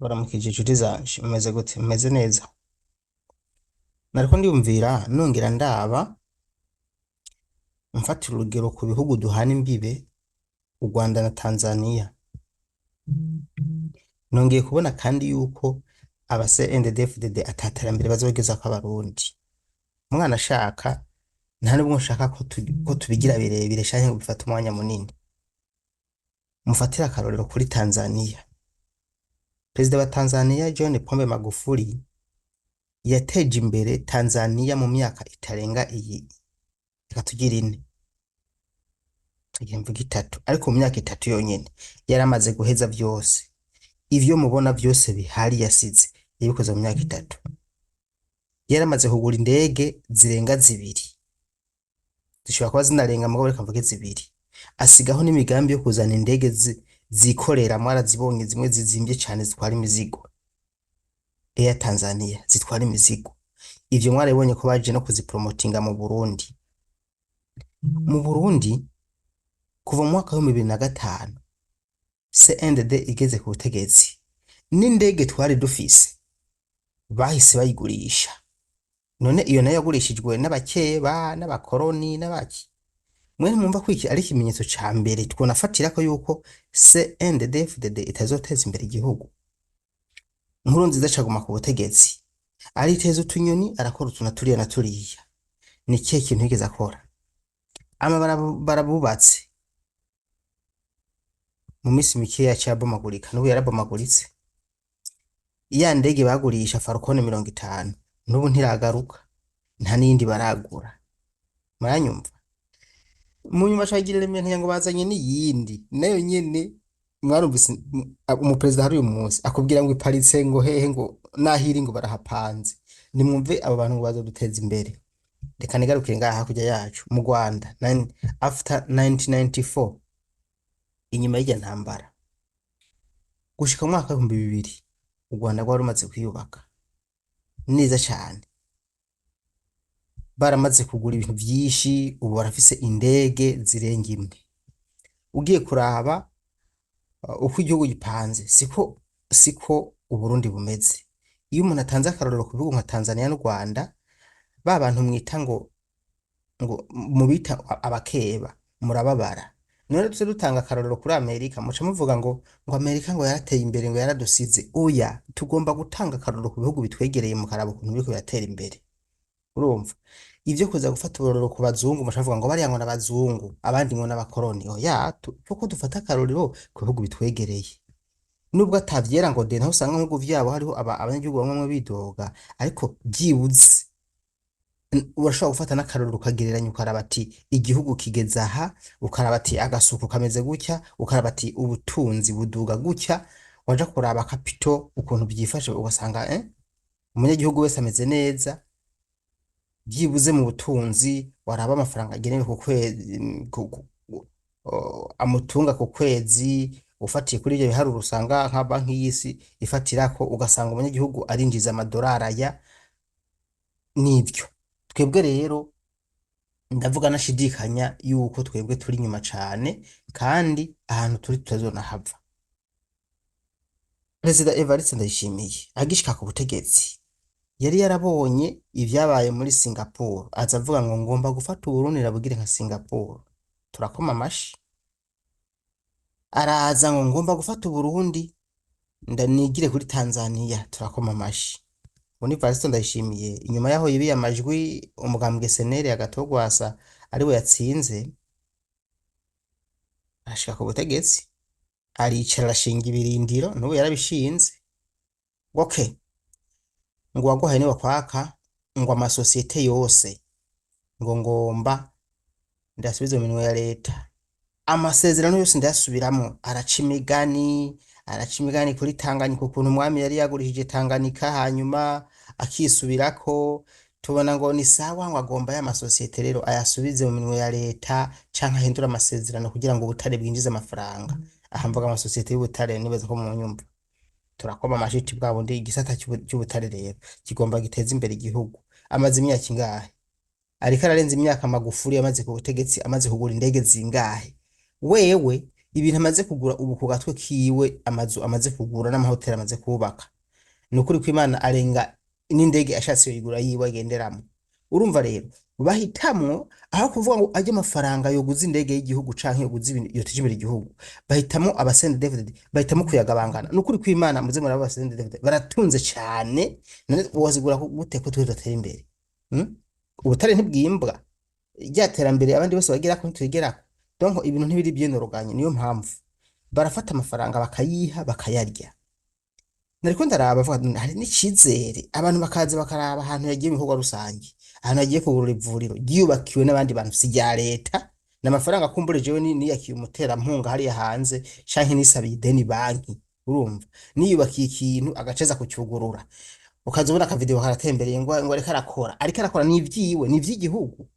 Baramukije inshuti zanje mumeze gute? Mumeze neza? Nariko ndiyumvira nongera ndaba mfatira urugero ku bihugu duhana imbibe, u Rwanda na Tanzania. Nongeye kubona kandi yuko aba CNDD-FDD ata terambere bazogezako abarundi. Umwana ashaka nta nubwo nshaka ko tubigira birebire canke ngo bifate umwanya munini. Mufatire akarorero kuri Tanzania. Perezida wa Tanzania John Pombe Magufuli yateje imbere Tanzania mu myaka itarenga iyi, reka tugire 4, tugiye mvuga 3, ariko mu myaka 3 yonyene yaramaze guheza vyose. Ivyo mubona vyose bihari yasize yabikoze mu myaka 3. Yaramaze kugura indege zirenga 2, zishobora kuba zinarenga mugabo reka mvuge 2. Asigaho n'imigambi yo kuzana indege zikorera, mwarazibonye zimwe zizimvye cane zitwara imizigo, Air Tanzania zitwara imizigo. Ivyo mwarabonye ko baje no kuzipromotinga mu Burundi. Mu Burundi kuva mu mwaka wa 2005 CNDD igeze ku butegetsi, n'indege twari dufise bahise bayigurisha. None iyo nayo yagurishijwe n'abakeba n'abakoroni n'abaki. Mwene mumva ko iki ari ikimenyetso ca mbere twonafatira ko yuko CNDD-FDD itazoteza imbere igihugu. Nkurunziza caguma ku butegetsi ariteza utunyoni, arakora utuna turiya na turiya. Ni kihe kintu yigeze akora? Barabubatse mu misi mikeya yaciye abomagurika, n'ubu yarabomaguritse. Iya ndege bagurisha Falcon 50 n'ubu ntiragaruka, nta n'iyindi baragura. Muranyumva? Mu nyuma cagirira imenye ngo bazanye n'iyindi nayo nyene. Mwarumvise umuperezida hari uyu munsi akubwira ngo iparitse ngo hehe, ngo nahiri ngo barahapanze. Nimwumve abo bantu ngo bazoduteza imbere. Reka nigarukire ngaha hakurya yacu mu Rwanda after 1994, inyuma y'irya ntambara gushika mu mwaka wa 2000 u Rwanda rwari rumaze kwiyubaka neza cyane. Baramaze kugura ibintu vyinshi, ubu barafise indege zirenga 1. Ugiye kuraba uko igihugu gipanze siko Uburundi bumeze. Iyo umuntu atanze akarorero ku bihugu nka Tanzania n'u Rwanda, ba bantu mwita ngo mubita abakeba murababara. None tuze dutanga akarorero kuri Amerika, muca muvuga ngo Amerika ngo yarateye imbere ngo yaradusize. Oya, tugomba gutanga akarorero ku bihugu bitwegereye mu karabo ukuntu biriko biratera imbere. Urumva? Ivyo kuza gufata uburorero ku bazungu muca muvuga ngo bariya ngo n'abazungu abandi ngo n'abakoroni. Oya, kuko dufata akarorero ku bihugu bitwegereye. Nubwo atavyera ngo de, naho usanga nk'uko vyabo hariho abanyagihugu bamwe bidoga, ariko byibuze urashobora gufata n'akarorero ukagereranya, ukaraba ati igihugu kigeze aha, ukaraba ati agasuku kameze gutya, ukaraba ati ubutunzi buduga gutya, waja kuraba kapito ukuntu byifashe ugasanga umunyagihugu wese ameze neza. Byibuze mu butunzi waraba amafaranga agenewe ku kwezi, amutunga ku kwezi, ufatiye kuri ibyo biharuro usanga nka banki y'isi ifatirako, ugasanga umunyagihugu arinjiza amadolari aya n'ibyo. Twebwe rero ndavuga nashidikanya yuko twebwe turi nyuma cane, kandi ahantu turi tutazonahava. Perezida Evariste Ndayishimiye agishika ku butegetsi yari yarabonye ivyabaye muri Singapore, aza avuga ngo ngomba gufata Uburundi nabugire nka Singapore. Turakoma amashi. Araza ngo ngomba gufata Uburundi ndanigire kuri Tanzania. Turakoma amashi. Muri Evariste Ndayishimiye inyuma yaho yibiye amajwi umugambwe SNL Agatogwasa ariwe yatsinze, ashika ku butegetsi aricara arashinga ibirindiro, n'ubu yarabishinze. Okay, ngo waguhaye ni wakwaka, ngo amasosiyete yose ngo ngomba ndasubize mu minwe ya leta. Amasezerano yose ndayasubiramo, araca imigani kuri Tanganyika, ukuntu umwami yari yagurishije Tanganyika hanyuma akisubirako. Tubona ngo ni sawa, ngo agomba ya masosiyete rero ayasubize mu minwe ya leta canke ahindura amasezerano kugira ngo ubutare bwinjize amafaranga. Aha mvuga amasosiyete y'ubutare, nibaza ko mu nyumva. Turakoma amashiti bwa bundi igisata cy'ubutare rero kigomba giteza imbere igihugu. Amaze imyaka ingahe ariko ararenza imyaka Magufuli yamaze ku butegetsi, amaze kugura indege zingahe? Wewe ibintu amaze kugura ubu ku gatwe kiwe, amazu amaze kugura n'amahoteli amaze kubaka, ni ukuri ko Imana arenga n'indege ashatse yoyigura yiwe agenderamo. Urumva rero bahitamwo aho kuvuga ngo ajye amafaranga yoguza indege y'igihugu canke yoguza ibintu yoteje imbere igihugu, bahitamo abasende David, bahitamo kuyagabangana. Ni ukuri ko Imana muze muri abasende David baratunze cyane, none wazigura gute ko twe tudatera imbere? Ubutare ntibwimbwa, rya terambere abandi bose bagira ko ntitugera. Donc ibintu ntibiri byenoroganye, niyo mpamvu barafata amafaranga bakayiha bakayarya. Nariko ndaraba avuga nti hari n'icizere abantu bakaza bakaraba ahantu yagiye mu bikorwa rusange, ahantu yagiye kugurura ivuriro ryubakiwe n'abandi bantu si rya leta, n'amafaranga kumbure jewe niyakiye umuterampunga hariya hanze canke nisabiye ideni banki. Urumva niyubakiye ikintu agaceza kucyugurura, ukazobona akavideo karatembereye ngo ariko arakora n'ivyiwe n'ivy'igihugu.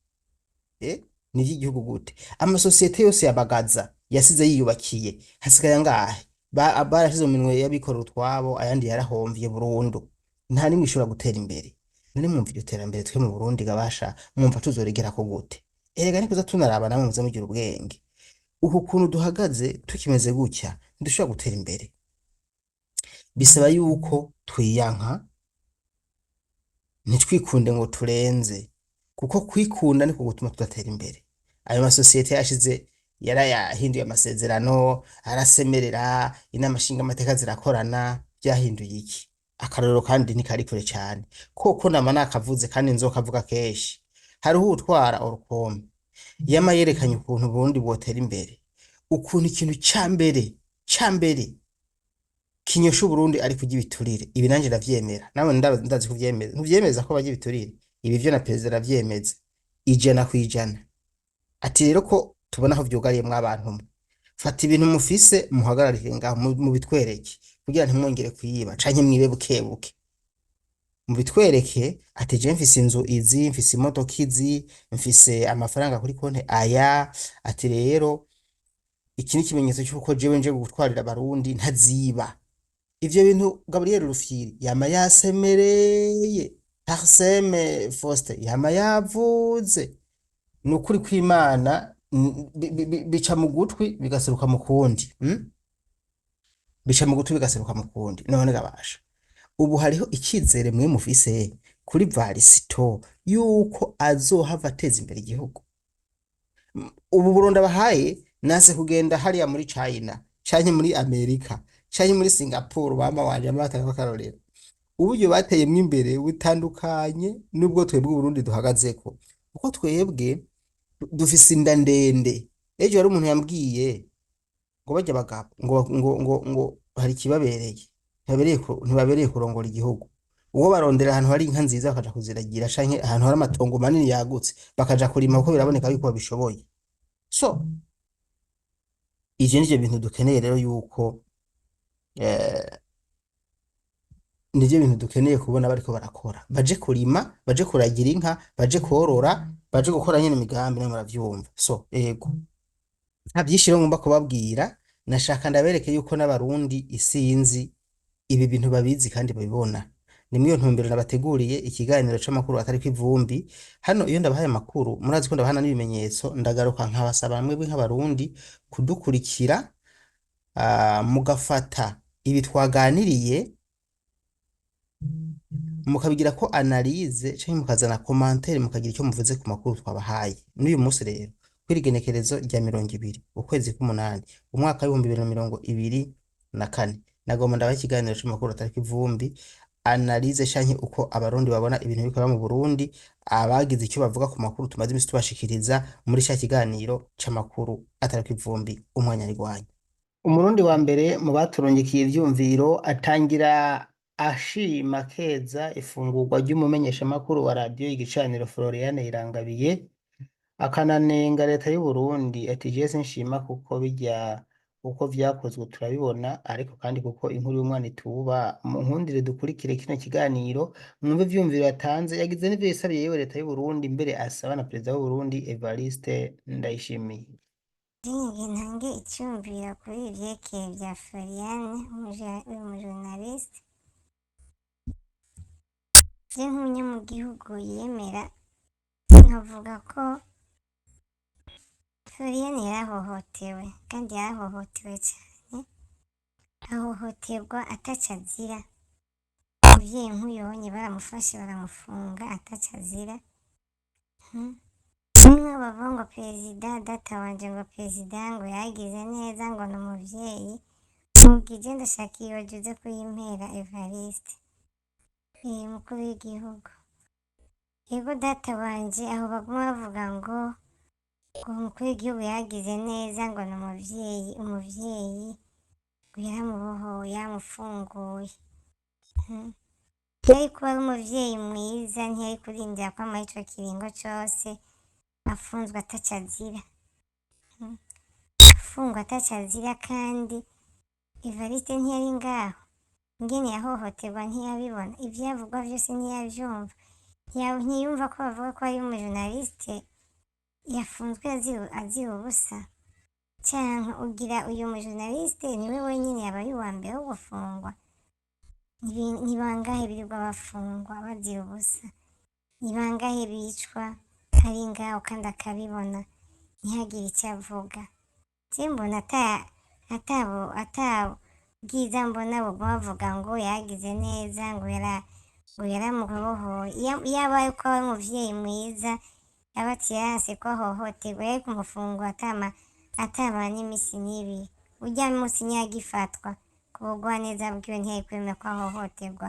Ni ivy'igihugu gute? Amasosiyete yose yabagaza yasize yiyubakiye hasigaye angahe? Barashize mu minwe y'abikorera utwabo, ayandi yarahomvye burundu, nta nimwe ishobora gutera imbere. None mwumva iryo terambere twe mu Burundi gabasha, mwumva tuzoregera ko gute? Erega nikuza tunaraba namwe muze mugira ubwenge, uku kuntu duhagaze tukimeze gutya ntidushobora gutera imbere. Bisaba yuko twiyanka, ntitwikunde ngo turenze, kuko kwikunda niko gutuma tudatera imbere. Ayo masosiyete yashize yarayahinduye amasezerano, arasemerera, inama nshingamateka zirakorana, byahinduye iki? Akarorero kandi ntikari kure cyane, koko nama nakavuze kandi nzokavuga kenshi. Hariho utwara Orcom yama yerekanye ukuntu Burundi bwotera imbere, ukuntu ikintu cambere kinyosha Burundi ari kurya ibiturire. Ibi nanje ndavyemera, nawe ndazi kuvyemeza. Ntuvyemeza ko bajya ibiturire? Ibi vyo na perezida aravyemeza ijana kwijana. Ati rero ko tubona aho vyugariyemwo abantu mwe, fata ibintu mufise muhagararire ngaho mu bitwereke, kugira ntimwongere kuyiba canke mwibe bukebuke. Mu bitwereke ati je mfise inzu izi, mfise imodoka izi, mfise amafaranga kuri konte aya. Ati rero iki ni ikimenyetso cy'uko jewe nje gutwarira abarundi ntaziba. Ivyo bintu Gabriel Rufyiri yama yasemereye, Parseme Faustin yama yavuze. Ni ukuri kw'Imana bica mu gutwi bigaseruka mu kundi, bica mu gutwi bigaseruka mu kundi. None gabasha, ubu hariho ikizere mwe mufise kuri Varisito yuko azohava ateza imbere igihugu. Ubu Burundi abahaye nase kugenda hariya muri China canke muri Amerika canke muri Singapore, bama wanje amataka bakarorera. Uburyo bateyemwo imbere butandukanye nubwo twebwe Burundi duhagazeko, kuko twebwe dufise inda ndende. Ejo hari umuntu yambwiye ngo bajya bagabo ngo hari kibabereye, ntibabereye kurongora igihugu. Uwo barondera ahantu hari inka nziza bakaja kuziragira, canke ahantu hari amatongo manini yagutse bakaja kurima, kuko biraboneka yuko babishoboye. So ivyo nivyo bintu dukeneye rero yuko nivyo bintu dukeneye kubona bariko barakora, baje kurima, baje kuragira inka, baje korora, baje gukora nyene imigambi, namwe muravyumva. So ego nta vyinshi rero ngomba kubabwira, nashaka ndabereke yuko n'abarundi isinzi ibi bintu babizi kandi babibona. Ni mwiyo ntumbero nabateguriye ikiganiro c'amakuru atari kw'ivumbi. Hano iyo ndabahaye amakuru murazi ko ndabahana n'ibimenyetso, ndagaruka nkabasaba mwebwe nk'abarundi kudukurikira, mugafata ibi twaganiriye mukabigira ko analyse canke mukazana commentaire, mukagira icyo muvuze ku makuru twabahaye. N'uyu munsi rero kwirigenekerezo rya 20 ukwezi k'umunani umwaka wa 2024 nagomba ndabaha ikiganiro c'amakuru atari kw'ivumbi, analyse canke uko abarundi babona ibintu bikora mu Burundi, abagize icyo bavuga ku makuru tumaze imisi tubashikiriza muri cya kiganiro c'amakuru atari kw'ivumbi. Umwanya ari gwanyu. Umurundi wa mbere mu baturongikiye ivyumviro atangira ashima keza ifungurwa ry'umumenyeshamakuru wa radiyo igicaniro Floriane Irangabiye, akananenga leta y'u Burundi ati je sinshima kuko bijya uko vyakozwe turabibona, ariko kandi kuko inkuru y'umwana ituba. Munkundire dukurikire kino kiganiro mwumve ivyumviro yatanze. Yagize n'ivyo yisabiye yewe leta y'u Burundi, mbere asaba na perezida w'u Burundi Evariste Ndayishimiye. Ntange icyumviro kuri ivyekeye vya Floriane umujournaliste. Je nk'umunyamugihugu yemera nkavuga ko Floriane yarahohotewe kandi yarahohotewe cyane, ahohoterwa ataco azira. Umuvyeyi nk'uyonye baramufashe baramufunga ataco azira. Bamwe bavuga ngo perezida data wanje ngo perezida ngo yagize neza ngo ni umuvyeyi, mubwije ndashaka iyo uze kuyimpera Evariste, umukuru w'igihugu. Yego data wanje aho baguma bavuga ngo umukuru w'igihugu yagize neza ngo ni umuvyeyi, umuvyeyi ngo yaramubohoye yamufunguye. Ntiyari kuba ari umuvyeyi mwiza, ntiyari kurindira ko amara ico kiringo cose afunzwe ataco azira. Afungwa ataco azira kandi Evariste ntiyari ngaho. Ingene yahohoterwa ntiyabibona, ivyavugwa vyose ntiyavyumva. Ntiyumva ko bavuga ko ari umujournaliste yafunzwe azira ubusa. Canke ugira uyu mujournaliste niwe wenyene yabaye uwa mbere wo gufungwa. Ni bangahe birirwa bafungwa bazira ubusa? Ni bangahe bicwa ari ngaho kandi akabibona ntihagire icyo avuga? Je mbona ata bwiza mbona buguma bavuga ngo yagize neza ngo yaramubohoye. Iyo abaye ko ari umuvyeyi mwiza yaba ati yanse ko ahohoterwa yari kumufungwa atama n'imisi n'ibiri. Urya musi ntiyagifatwa ku bugwaneza bwiwe, ntiyari kwemera ko ahohoterwa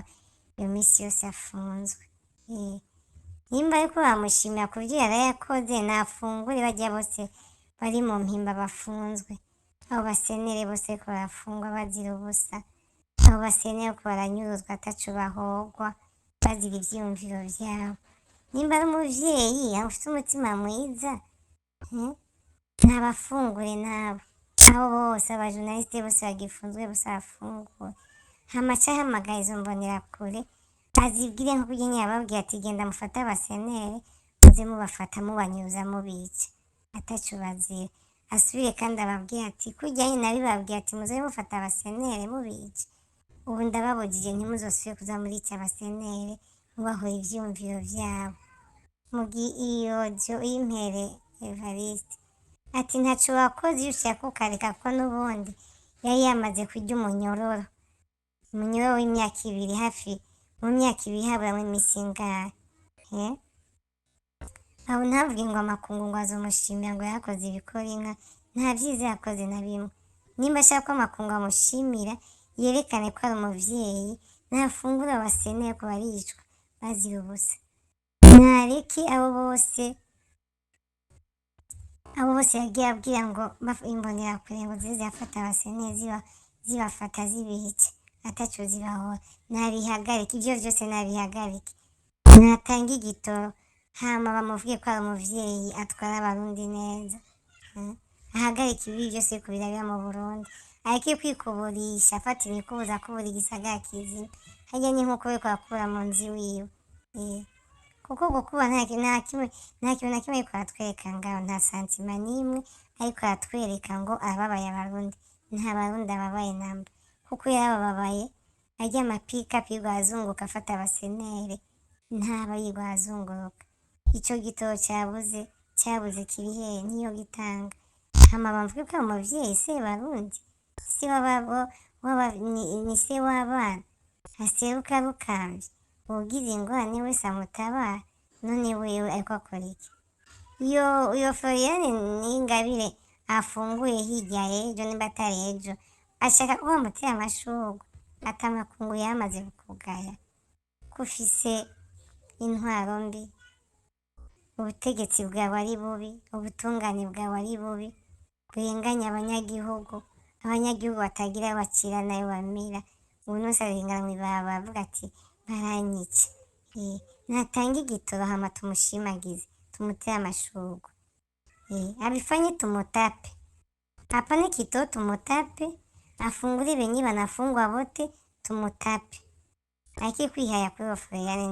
iyo misi yose afunzwe. Nimba ariko bamushimira ku vyo yarayakoze nafungure barya bose bari mu mpimba bafunzwe, abo basenere bose ko barafungwa bazira ubusa, abo basenere ko baranyuruzwa ataco bahogwa bazira ivyiyumviro vyabo. Nimba ari umuvyeyi afite umutima mwiza, ntabafungure nabo bose, abajournaliste bose bagifunzwe bose bafungure. Hamaca ahamagaye izo mbonerakure azibwire nko kurya nyine yababwiye ati genda mufate abasenere muze mubafata mubanyuza mubica ataco bazira. Asubire kandi ababwiye ati kurya nyine nabibabwiye ati muze mufata abasenere mubica, ubu ndababujije ntimuzosubire kuza murica abasenere mubahora ivyiyumviro vyabo. Mugi iyo jo impere Evariste ati ntaco wakoze iyo ushaka ukareka ko n'ubundi yari yamaze kurya umunyororo w'imyaka ibiri, hafi mu myaka ibiri haburamwo imisi ingahe? Aho ntavuge ngo amakungu ngo azomushimira ngo yakoze ibikora inka, nta vyiza yakoze na bimwe. Nimba ashaka ko amakungu amushimira yerekane ko ari umuvyeyi, nafungure abasenere ko baricwa bazira ubusa. Nareke abo bose yagiye abwira ngo imbonerakure ngo zize zirafata abasenere zibafata zibica ataco zibahora, nabihagarike, ivyo vyose nabihagarike, natanga igitoro hama bamuvuge ko ari umuvyeyi atwara abarundi neza. Ahagarike ibi vyose biriko birabera mu Burundi, areke kwikuburisha afata imikubuzo akubura igisagara kizima, harya ni nkuko bariko barakubura mu nzu iwiwe. Kuko gukuba nta kintu na kimwe ariko aratwereka ngaho, nta santima n'imwe ariko aratwereka ngo arababaye abarundi. Nta barundi ababaye namba, kuko yarababaye arya amapikapi yirwa arazunguruka afata abasenere, ntaba yirwa arazunguruka. Ico gitoro cabuze kiri hehe? Niyo gitanga. Hama bamvuge ko ari umuvyeyi se barundi, se ni se w'abana aseruka rukavye, uwugize ingorane wese amutabara. None wewe ariko akora iki? Iyo Floriane n'Ingabire afunguye hirya ejo, nimba atari ejo, ashaka ko bamutera amashurwe ati amakungu yamaze kukugaya ko ufise intwaro mbi, ubutegetsi bwawe ari bubi, ubutungane bwawe ari bubi, burenganya abanyagihugu batagira bacira nayo bamira. Ubu nose arengana mw'ibarabara avuga ati baranyica. Natanga igitoro hama tumushimagize, tumutere amashurwe, abifanye tumutape, apane kitoro tumutape, afungure benye banafungwa bote tumutape. Areke kwihaya kuri Floriane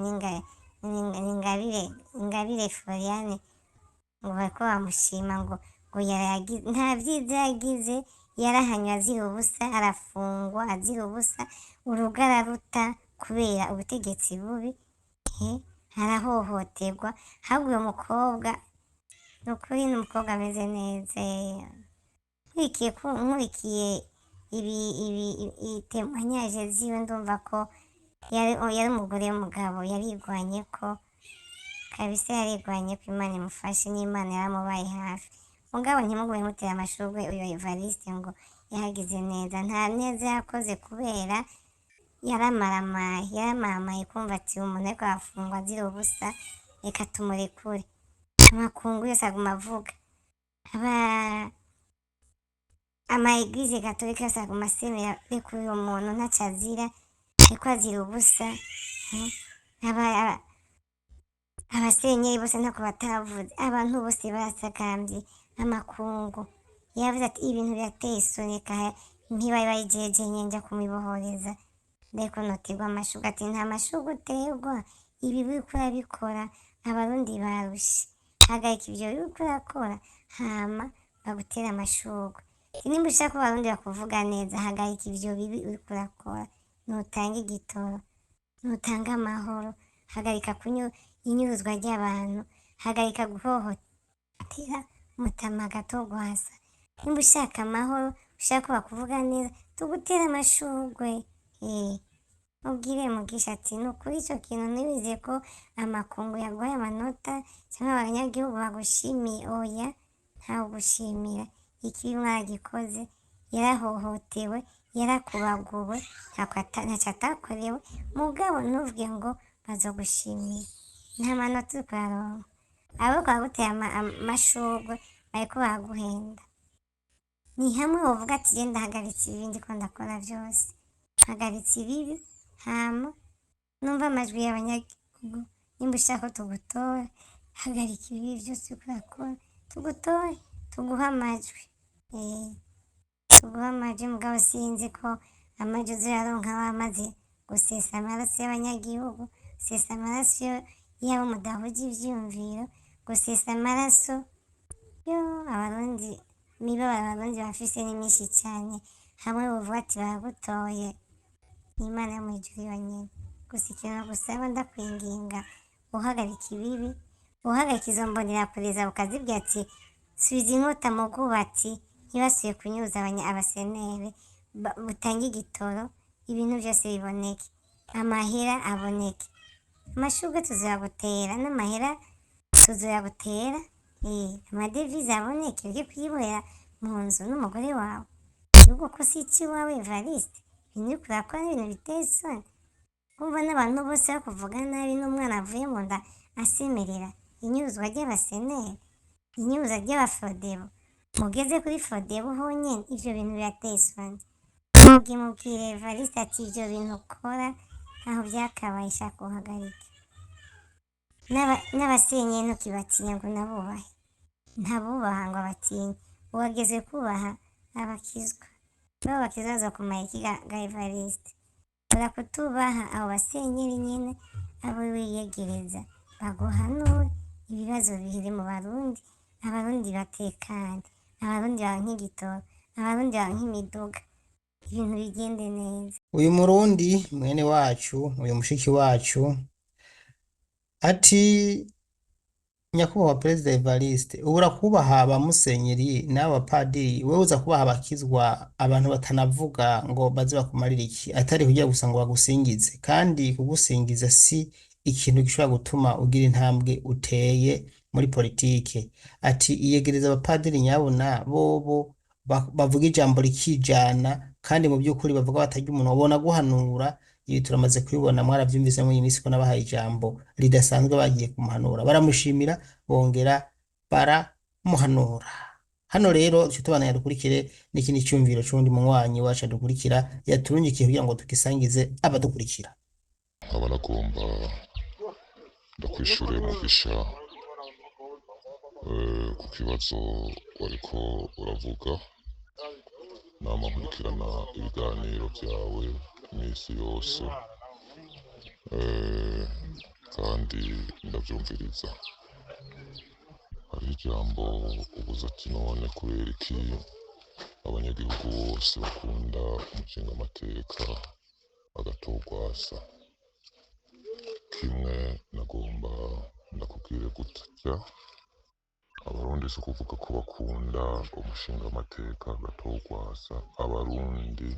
Ingabire Floriane ngo bariko bamushima ngo yaragize, nta vyiza yagize, yarahanywe azira ubusa, arafungwa azira ubusa, urugara ruta kubera ubutegetsi bubi, arahohoterwa. Ahubwo uyo mukobwa ni ukuri ni umukobwa ameze neza. Nkurikiye itemanyaje ziwe ndumva ko yari umugore w'umugabo yarigwanye ko kabisa, yarigwanye ko Imana imufashe n'Imana yaramubaye hafi. Mugabo ntimugume mutera amashurwe uyu Evariste ngo yahagize neza, nta neza yakoze kubera yaramaramaye kumva ati umuntu ariko arafungwa azira ubusa, reka tumurekure. Amakungu yose aguma avuga, ama eglise gatolika yose aguma asemera reka uyu muntu ntaco azira, ariko azira ubusa. Abasenyeri bose ntako batavuze, abantu bose barasakambye. Amakungu yavuze ati ibintu birateye isoni, reka ntibari bayijeje nyenja kumibohoreza. Ndeko noterwa amashurwe, ati nta mashurwe uterwa, ibi biriko urabikora abarundi barushe, hagarika ivyo biriko urakora hama bagutera amashurwe. Nimba ushaka ko abarundi bakuvuga neza, hagarika ivyo bibi uriko urakora, nutanga igitoro, nutanga amahoro, hagarika inyuruzwa ry'abantu, hagarika guhohotera Mutama Gatogwasa. Nimba ushaka amahoro, ushaka ko bakuvuga neza, tugutera amashurwe. Ubwire Mugisha ati nukuri ico kintu ntiwize ko amakungu yaguhaye amanota cyangwa abanyagihugu bagushimiye. Oya, ntawe gushimira, ikibi mwagikoze, yarahohotewe, yarakubaguwe, ntaco atakorewe. Mugabo ntuvuge ngo bazogushimira, nta manota uriko uraronka. Abo kwaguteye amashurwe bariko baraguhenda. Ni hamwe wovuga ati je ndahagaritse ibibi ndiko ndakora vyose, hagaritse ibibi hama numva amajwi y'abanyagihugu. Nimba ushaka ko tugutora, hagarika ibibi vyose uriko urakora, tugutore, tuguhe amajwi. Tuguhe amajwi. Mugabo sinzi ko amajwi uzoyaronka wamaze gusesa amaraso y'abanyagihugu, gusesa amaraso y'abo mudahuje ivyiyumviro, gusesa amaraso abarundi. Imibabaro abarundi bafise ni myinshi cane, hamwe bovuga ati baragutoye, Imana yo mw'ijuru yonyene. Gusa ikintu gusaba ndakwinginga, uhagarika ibibi, uhagarika izo mbonerakure zawe ukazibwira ati subiza inkota mu bwubatsi, ntibasubiye kunyuruza abasenere, butange igitoro, ibintu vyose biboneke, amahera aboneke. Amashurwe tuzoyagutera n'amahera tuzoyagutera, amadevize aboneke, ureke kuyibohera mu nzu n'umugore wawe. Igihugu ko si iciwawe Evariste, ibintu uriko urakora ni ibintu biteye isoni. Kumva n'abantu bose bakuvuga nabi, n'umwana avuye mu nda asemerera inyuruzwa ry'abasenere, inyuruzwa ry'abafrodebo. Mugeze kuri frodebo honyene, ivyo bintu birateye isoni. Mubwire Evariste ati ivyo bintu ukora ntaho vyakabaye, shaka uhagarike. N'abasenyeri ntukibatinya ngo nabubahe, ntabubaha ngo abatinye. Uwageze kubaha abakizwa, baba bakizwa bazokumara iki ga Evariste? Ura kutubaha abo basenyeri nyene, abo wiyegereza baguhanure, ibibazo bihiri mu Barundi, abarundi batekane, abarundi baronke igitoro, abarundi baronke imiduga, ibintu bigende neza. Uyu murundi mwene wacu, uyu mushiki wacu ati nyakubahwa Perezida Evariste, ubura kubaha abamusenyeri n'abapadiri, wewe uza kubaha abakizwa, abantu batanavuga ngo baze bakumarira iki, atari kugira gusa ngo bagusingize. Kandi kugusingiza si ikintu gishobora gutuma ugira intambwe uteye muri politike. Ati iyegereza abapadiri nyabona bobo bavuga ijambo rikijana, kandi mu by'ukuri bavuga batarya umuntu wabona guhanura. Ibi turamaze kubibona, mwaravyumvise mu minsi ko nabahaye ijambo ridasanzwe, bagiye kumuhanura, baramushimira, bongera baramuhanura. Hano rero cyo tubana yadukurikire n'ikindi cyumviro cy'undi munywanyi wacu adukurikira yaturungikiye kugira ngo tugisangize abadukurikira. Abanagomba ndakwishuriye Mugisha ku kibazo wariko uravuga. Nama nkurikirana ibiganiro byawe imisi yose, kandi ndavyumviriza. Hari ijambo ubuze ati none kubera iki abanyagihugu bose bakunda umushingamateka Agatogwasa? Kimwe nagomba ndakubwire gutya, abarundi si ukuvuga ko bakunda umushingamateka Gatogwasa, abarundi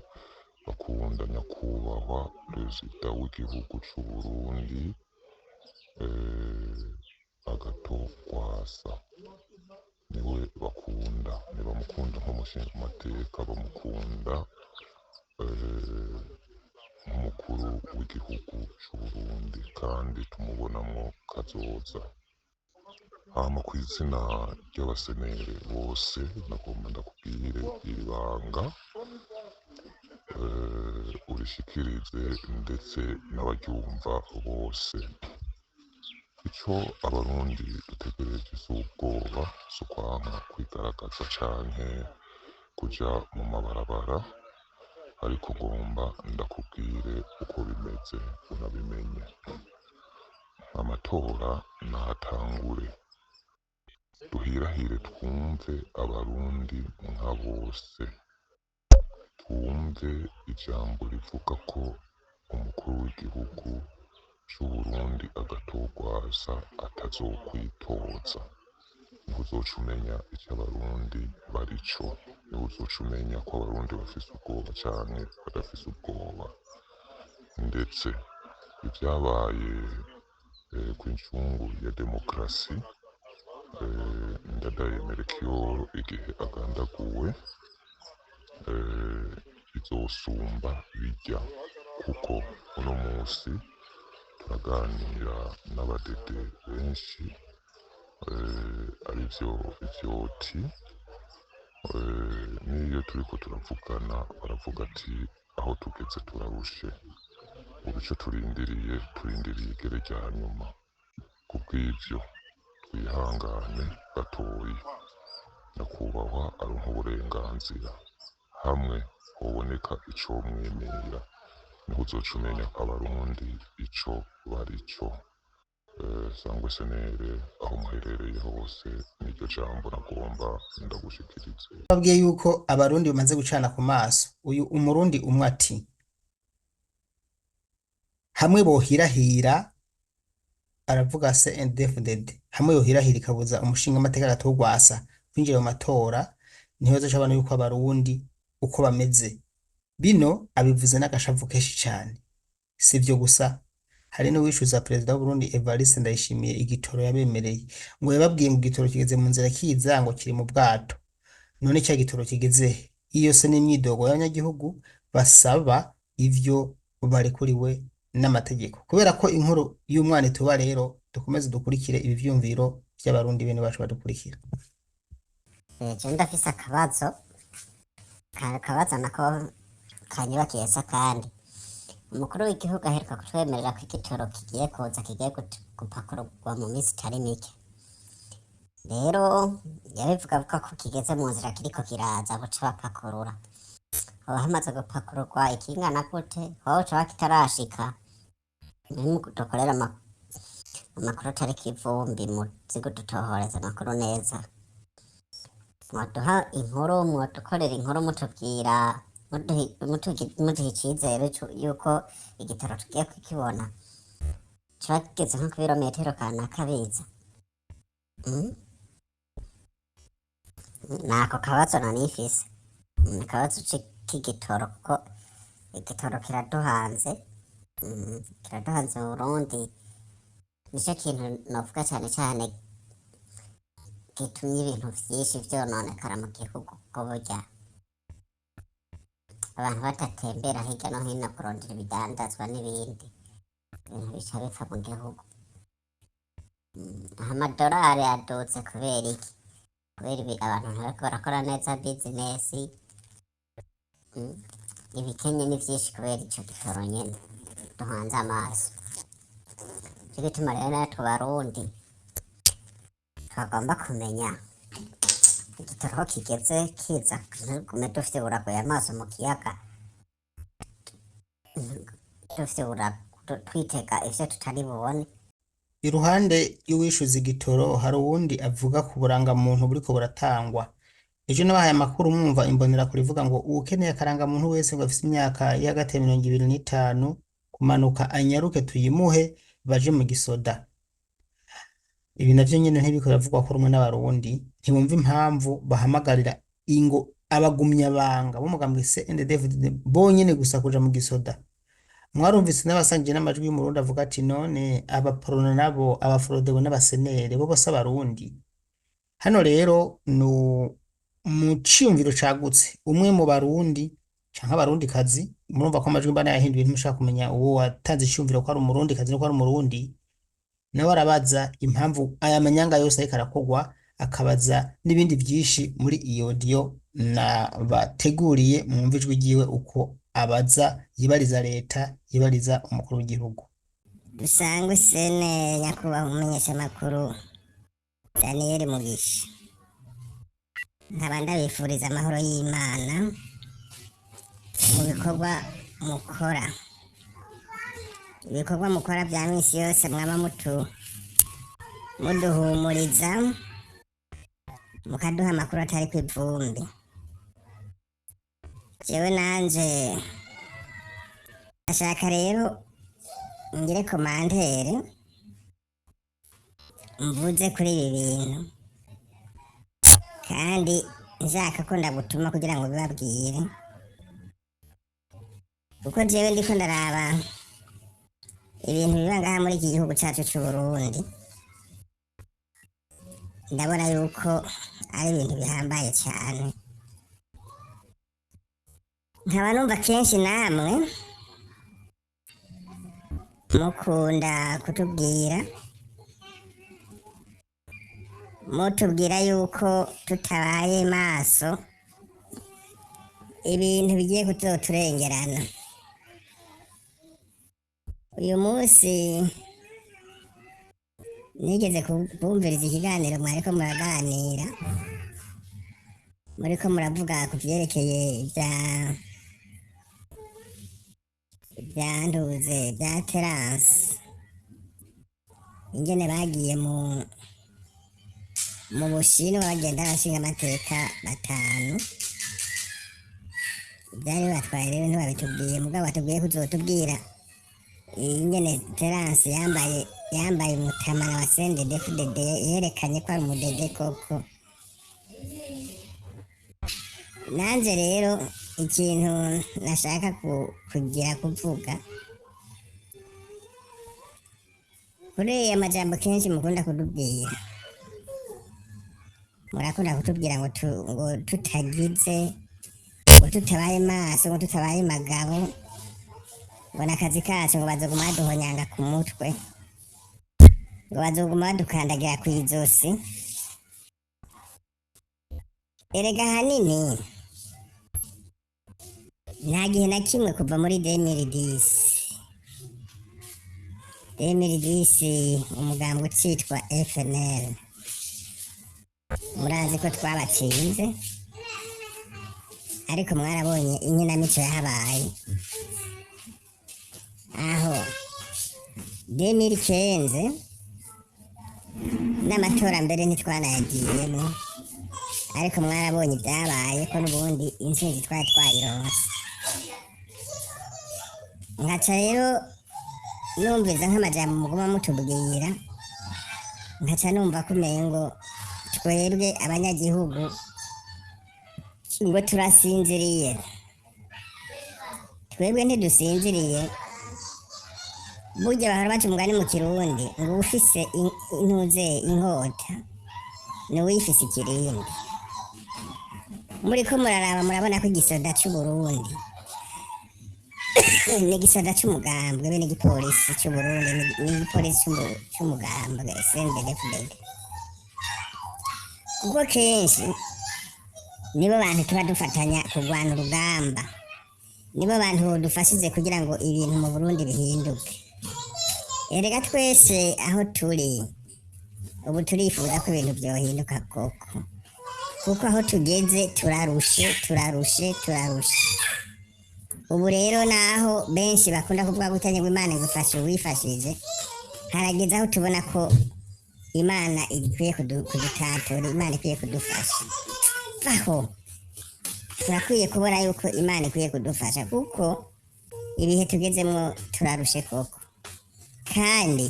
bakunda nyakubahwa perezida w'igihugu c'Uburundi Agatogwasa, niwe bakunda, ntibamukunda nk'umushingamateka, bamukunda nk'umukuru w'igihugu c'Uburundi kandi tumubonamwo kazoza. Hama kw'izina ry'abasenere bose nagomba ndakubwire iri banga urishikirize ndetse n'abaryumva bose. Ico abarundi dutegereje si ubwoba, si ukwanka kwigaragaza canke kuja mu mabarabara, ariko ngomba ndakubwire uko bimeze unabimenye. Amatora nahatangure, duhirahire twumve abarundi nka bose, twumve ijambo rivuga ko umukuru w'igihugu c'Uburundi Agatogwasa atazokwitoza. Niho uzoca umenya ico abarundi barico, niho uzoca umenya ko abarundi bafise ubwoba canke badafise ubwoba. Ndetse ivyabaye kw'incungu ya demokarasi Ndadaye Melchior igihe agandaguwe bizosumba bijya, kuko uno musi turaganira n'abadede benshi arivyo ivyoti, n'iyo turiko turavugana baravuga ati aho tugeze turarushe, ubu ico turindiriye igere rya nyuma. Kubw'ivyo twihangane gatoyi, nyakubahwa aronka uburenganzira, hamwe hoboneka ico mwemera niho uzoca umenya abarundi ico barico. Sangwe senere aho muherereye hose, niryo jambo nagomba ndagushikirize. babwiye yuko abarundi bamaze gucana ku maso. Uyu umurundi umwe ati hamwe bohirahira, aravuga CNDD-FDD, hamwe yohirahira ikabuza umushingamateka Gatogwasa kwinjira mu matora, niho bazocabona yuko abarundi uko bameze. Bino abivuze n'agashavu kenshi cane. Sivyo gusa, hari n'uwishuza perezida w'Uburundi Evariste Ndayishimiye igitoro yabemereye, ngo yababwiye ngo igitoro kigeze mu nzira kiza, ngo kiri mu bwato. None cya gitoro kigeze? Iyo se n'imyidogo y'abanyagihugu basaba ivyo barekuriwe n'amategeko. Kubera ko inkuru y'umwana ituba rero, dukomeze dukurikire ibi vyumviro vy'abarundi bene bacu badukurikira. Je ndafise akabazo nako kanyubakiye se, kandi umukuru w'igihugu aheruka kutwemerera ko igitoro kigiye kuza, kigiye gupakururwa mu minsi itari mike. Rero yabivuga ko kigeze mu nzira kiriko kiraza, buca bapakurura. Hoba hamaze gupakururwa ikingana gute? Hoba coba kitarashika? Nimudukorere amakuru atariko ivumbi, muzi kudutohoreza amakuru neza. Mwaduha inkuru, mwadukorera inkuru, mutubwira, muduha icizere yuko igitoro tugiye kukibona. Coba kigeze nko ku birometero kanaka biza. Nako kabazo nanifise, akabazo k'igitoro, kuko igitoro kiraduhanze mu Burundi. Nico kintu novuga cane cane gitumye ibintu vyinshi vyononekara mu gihugu, kuko burya abantu badatembera hirya no hino kurondera ibidandazwa n'ibindi, ibintu bica bipfa mu gihugu. Amadorari yaduze kubera iki? Kubera abantu ntibariko barakora neza bizinesi. Ibikenye ni vyinshi kubera ico gitoro nyene duhanze amaso. Nico gituma rero natwe Barundi twagomba kumenya igitoro aho kigeze kiza, ntigume dufite buragoye amaso mu kiyaga, dufite twitega ivyo tutari bubone. Iruhande y'uwishuza igitoro hari uwundi avuga ku burangamuntu buriko buratangwa. Ejo nabahaye amakuru mwumva imbonerakure ivuga ngo uwukeneye akarangamuntu wese ngo afise imyaka y'agati ya 25 kumanuka anyaruke tuyimuhe baje mu gisoda. ibi navyo nyene ntibiriko biravugwa ko rumwe n'abarundi ntibumva impamvu bahamagarira ingo abagumyabanga b'umugambwe CNDD-FDD bonyene gusa kuja mu gisoda. Mwarumvise n'abasangiye n'amajwi y'umurundi avuga ati none abaporona nabo abaforodebo n'abasenere bo bose abarundi. Hano rero mu ciyumviro cagutse umwe mu barundi canke abarundi kazi, murumva ko amajwi mbana yahinduye ntimushaka kumenya uwo watanze iciyumviro ko ari umurundi kazi no ko ari umurundi, nawe arabaza impamvu aya manyanga yose ariko arakorwa, akabaza n'ibindi vyinshi muri iyo audio nabateguriye mwumva ijwi ryiwe uko abaza yibariza leta yibariza umukuru w'igihugu. Dusangwe sene nyakubahwa umumenyeshamakuru Daniel Mugisha, nkaba ndabifuriza amahoro y'Imana mu bikorwa mukora. Ibikorwa mukora vya misi yose mwaba muduhumuriza mukaduha amakuru atari kw'ivumbi. Jewe nanje ndashaka rero ngire komantere mvuze kuri ibi bintu, kandi nshaka ko ndagutuma kugira ngo bibabwire, kuko jewe ndiko ndaraba ibintu biba ngaha muri iki gihugu cacu c'Uburundi, ndabona yuko ari ibintu bihambaye cyane. Nkaba numva kenshi namwe mukunda mutubwira yuko tutabaye maso ibintu bigiye kuzoturengerana. Uyu munsi nigeze kumviriza ikiganiro mwariko muraganira, muriko muravuga ku vyerekeye ibyanduze bya Terence, ingene bagiye mu Bushinwa bagenda bashinga amateka 5. Ivyari batwaye rero ntibabitubwiye, mugabo batubwiye kuzotubwira ingene Terence yambaye umutamana wa CNDD-FDD yerekanye ko ari umudede koko. Nanje rero ikintu nashaka kuvuga kuri amajambo kenshi mukunda kutubwira, murakunda kutubwira ngo tutagize, ngo tutabaye maso, ngo tutabaye magabo, ngo nakazi kacu, ngo bazoguma baduhonyanga ku mutwe, ngo bazoguma badukandagira kw'izosi. Erega hanini nta gihe na kimwe kuva muri 2010 umugambwe ucitwa FNL, murazi ko twabatsinze, ariko mwarabonye inkinamico yahabaye aho 2015 n'amatora mbere ntitwanayagiyemo, ariko mwarabonye ibyabaye ko n'ubundi intsinzi twari twayironse. Nkaca rero numviza nk'amajambo muguma mutubwira, nkaca numva kumengo twebwe abanyagihugu ngo turasinziriye. Twebwe ntidusinziriye, burya bahora baca umugani mu Kirundi ngo ufise inkota n'uwifise ikirindi. Muriko muraraba murabona ko igisoda c'Uburundi n'igisoda c'umugambwe be n'igipolisi c'Uburundi n'igipolisi c'umugambwe CNDD-FDD, kuko kenshi nibo bantu tuba dufatanya kurwana urugamba, nibo bantu bodufashije kugira ngo ibintu mu Burundi bihinduke. Erega twese aho turi ubu turifuza ko ibintu vyohinduka koko, kuko aho tugeze turarushe. Ubu rero naho benshi bakunda kuvuga gutanya ngo Imana igufashe uwifashije, harageze aho tubona ko Imana ikwiye kudutatura, Imana ikwiye kudufasha. Aho turakwiye kubona yuko Imana ikwiye kudufasha, kuko ibihe tugezemwo turarushe koko, kandi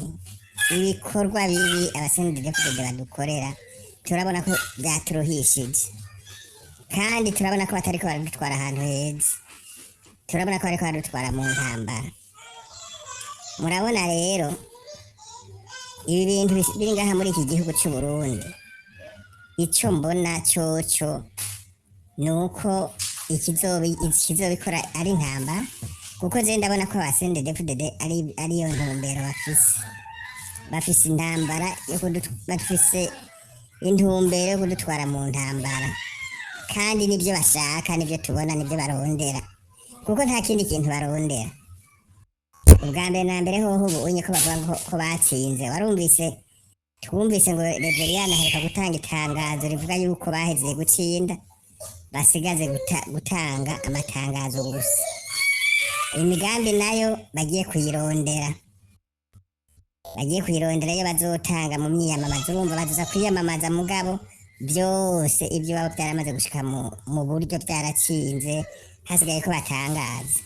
ibikorwa bibi abasendedefudede badukorera turabona ko byaturuhishije, kandi turabona ko batariko baradutwara ahantu heza, turabona ko bariko baradutwara mu ntambara. Murabona rero ibi bintu biri ngaha muri iki gihugu cy'u Burundi, ico mbona coco nuko ikizobikora ari intambara, kuko je ndabona ko abasendedefudede ariyo ntumbero bafise intambara bafise intumbero yo kudutwara mu ntambara, kandi nibyo bashaka, nibyo tubona, nibyo barondera, kuko nta kindi kintu barondera. Ubwa mbere na mbere hoho ubunye ko bavuga ko batsinze, twumvise ngo Reveriyani aheruka gutanga itangazo rivuga yuko bahezeye gutsinda, basigaze gutanga amatangazo gusa. Imigambi nayo bagiye kuyirondera iyo bazotanga mu myiyamamazo, urumva bazoza kwiyamamaza, mugabo byose ibyo baba byaramaze gushika mu buryo byaratsinze, hasigaye ko batangaza.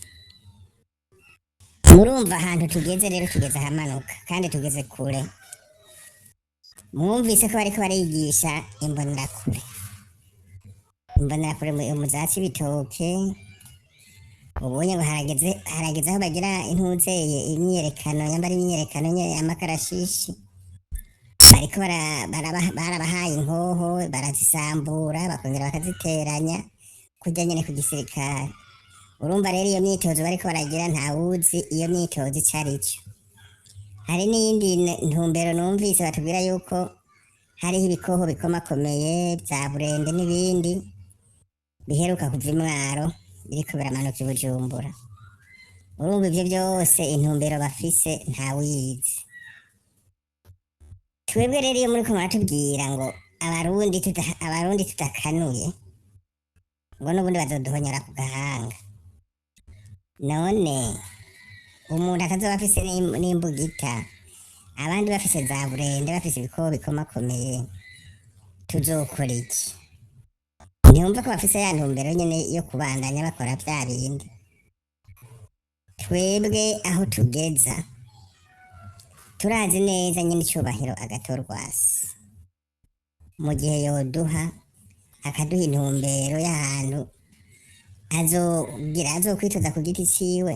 Murumva ahantu tugeze rero, tugeze ahamanuka kandi tugeze kure. Mwumvise ko bariko barigisha imbonerakure mu za Cibitoke, ubonye ngo harageze aho bagira intuzeye imyiyerekano, nyambara imyiyerekano y'amakarashishi, bariko barabahaye inkoho, barazisambura, bakongera bakaziteranya kurya nyene ku gisirikare. Urumva rero iyo myitozo bariko baragira ntawuzi iyo myitozo ico arico. Hari n'iyindi ntumbero numvise batubwira yuko hariho ibikoho bikomakomeye vya Burende n'ibindi biheruka kuva Imwaro biriko biramanuka i Bujumbura. Urumva ivyo byose intumbero bafise ntawuyizi. Twebwe rero iyo muriko muratubwira ngo abarundi tudakanuye ngo n'ubundi bazoduhonyora ku gahanga, none umuntu akazoba afise n'imbugita, abandi bafise za Burende, bafise ibikoho bikomakomeye, tuzokora iki? Ntiyumva ko bafise ya ntumbero nyene yo kubandanya bakora vya bindi. Twebwe aho tugeza turazi neza nyene icubahiro agatorwasi, mu gihe yoduha akaduha intumbero y'ahantu azokwitoza ku giti ciwe,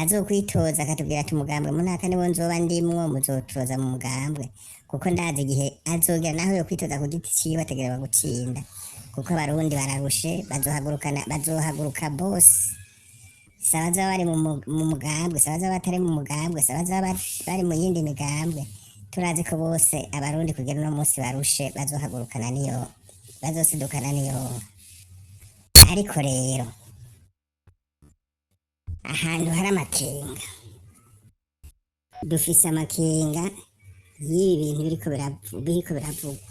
azokwitoza akatubwira ati umugambwe munaka niwo nzoba ndimwo, muzotoza mu mugambwe, kuko ndazi igihe azogera naho yo kwitoza ku giti ciwe ategerezwa gutsinda, kuko abarundi bararushe, bazohaguruka bose. Sawa zaba bari mu mugambwe, sawa zaba batari mu mugambwe, sawa zaba bari mu yindi migambwe, turazi ko bose abarundi kugera uno munsi barushe, bazosidukana niyo. Ariko rero ahantu hari amakenga, dufise amakenga y'ibi bintu biriko biravugwa,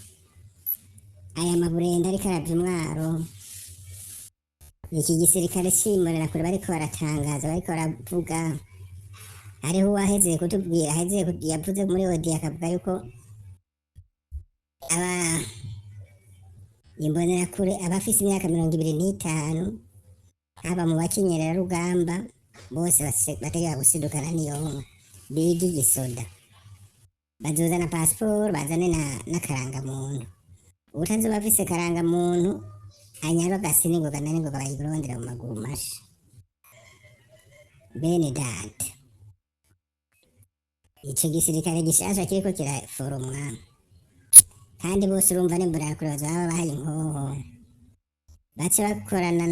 aya maburende ariko arava Imwaro, iki gisirikare c'imbonerakure bariko baratangaza, bariko baravuga. Hariho uwahezeye kutubwira, yavuze muri odi akavuga yuko imbonerakure abafise imyaka 25 aba mu bakenyerera rugamba bose bategera gusidukana niyo biga igisoda, bazozana pasiporo, bazane n'akarangamuntu. Utazoba afise karangamuntu anyarwa gasi n'ingoga bayirondera mu maguru masha. Bene data, ico gisirikare gishasha kiriko kiraforomwa, kandi bose urumva n'imbonerakure bazoba bahaye inkoho, bace bakorana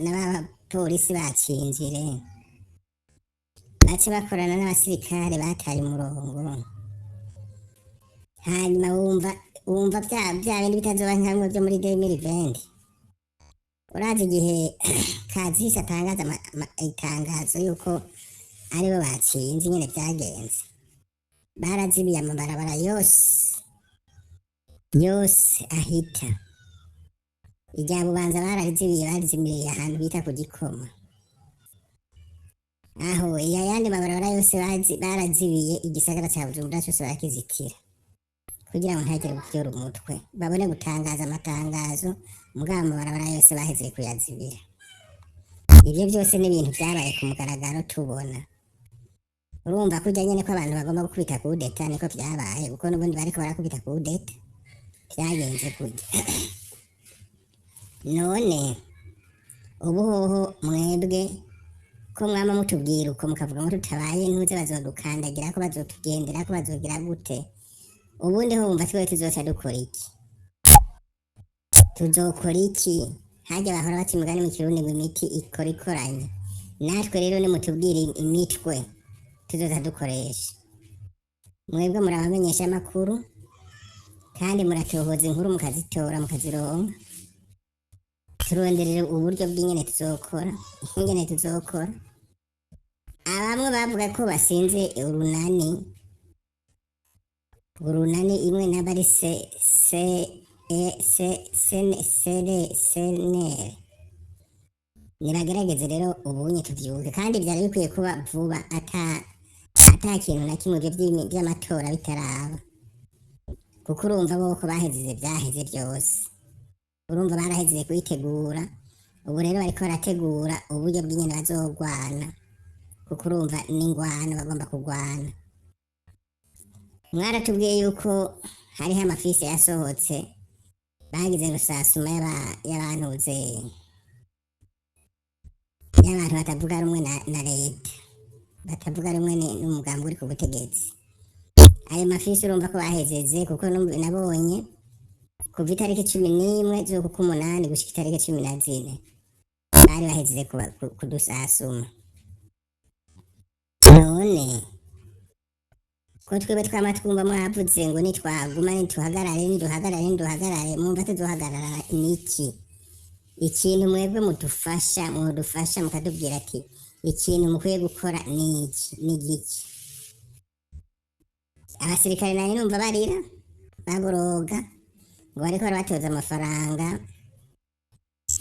n'abapolisi bacinjire, bace bakorana n'abasirikare bataye umurongo, hanyuma wumva bya bindi bitazoba nkamwe byo muri 2020. Urazi igihe Kazisi atangaza itangazo yuko aribo batsinze nyene byagenze, barazibiye amabarabara yose ahita. Irya Bubanza barizimiriye ahantu bita ku Gikoma, aho yandi mabarabara yose barazibiye, igisagara ca Bujumbura cyose barakizitira kugira ngo ntagire gutyora umutwe, babone gutangaza amatangazo, mugabo amabarabara yose baheze kuyazibira. Ibyo byose ni ibintu byabaye ku mugaragaro tubona. urumva kurya nyene ko abantu bagomba gukubita kudeta niko vyabaye kuko n'ubundi bariko barakubita kudeta vyagenze kurya none ubu hoho mwebwe ko mwama mutubwira uko mukavuga ngo tutabaye ntuze bazodukandagira ko bazotugendera ko bazogira gute ubundi ho wumva twe tuzoca dukora iki tuzokora iki hajya bahora bati mugani mu kirundi ngo imiti ikora ikoranye natwe rero nimutubwire imitwe tuzoza dukoresha mwebwe murabamenyesha amakuru kandi muratohoza inkuru mukazitora mukazironka turonderere uburyo bw'ingene tuzokora ingene tuzokora abamwe bavuga ko basinze urunani imwe n'abari senere nibagerageze rero ubunye tuvyuke kandi vyari bikwiye kuba vuba ata kintu na kimwe vy'amatora bitaraba kuko urumva boko bahejeje vyaheze vyose urumva barahejeje kuyitegura ubu rero bariko barategura uburyo bw'ingene bazogwana kuko urumva n'ingwano bagomba kugwana mwaratubwiye yuko hariho amafise yasohotse bagize rusasuma y'abantuze y'abantu batavuga rumwe na leta batavuga rumwe n'umugambi uri ku butegetsi ayo mafisi urumva ko bahejeje kuko nabonye kuva itariki 11 z'uku k'umunani gushika itariki 14 bari bahejeje kudusasuma none ko twebwe twama twumva mwavuze ngo nitwaguma nituhagarare mwumva tuzohagarara niki ikintu mwebwe mudufasha mukatubwira ati ikintu mukwiye gukora nigiki abasirikare nanye numva barira baboroga ngo bariko barabatoza amafaranga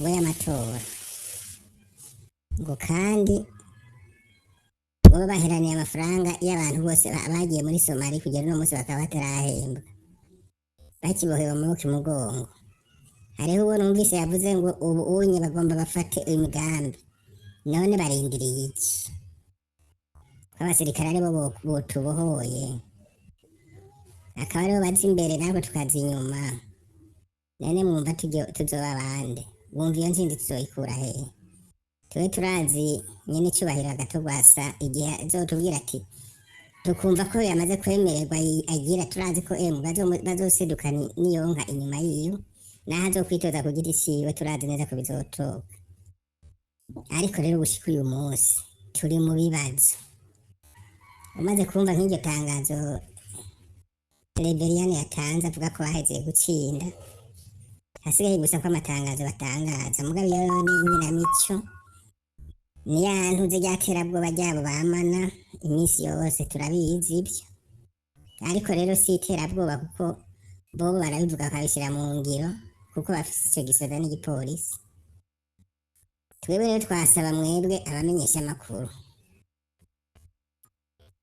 ngo y'amatora ngo kandi ngo baheraniye amafaranga y'abantu bose bagiye muri Somali kugera uno munsi bakaba batarahembwa bakibohewe amaboko imugongo hariho uwo numvise yavuze ngo ubu unye bagomba bafate imigambi none barindiriye iki ko abasirikare aribo botubohoye akaba aribo baza imbere ntabwo tukaza inyuma none mwumva tuzoba bande wumva iyo ntsinzi tuzoyikura hehe tube turazi nyene icyubahiro agatogwasa igihe azotubwira ati tukumva ko yamaze kwemererwa agira turazi ko bazoseduka niyonka inyuma yiwe naho azokwitoza ku giti ciwe turazi neza ko bizotoka ariko rero gushika uyu munsi turi mu bibazo umaze kumva nk'iryo tangazo Reberiane yatanze avuga ko bahezeye gutsinda hasigaye gusa ko amatangazo batangaza mugabo iyo n'inamico ni ya ntuze ry'aterabwoba ryabo bamana iminsi yose turabizi ibyo ariko rero si iterabwoba kuko bobo barabivuga bakabishyira mu ngiro kuko bafise icyo gisoza n'igipolisi twebwe rero twasaba mwebwe abamenyesha amakuru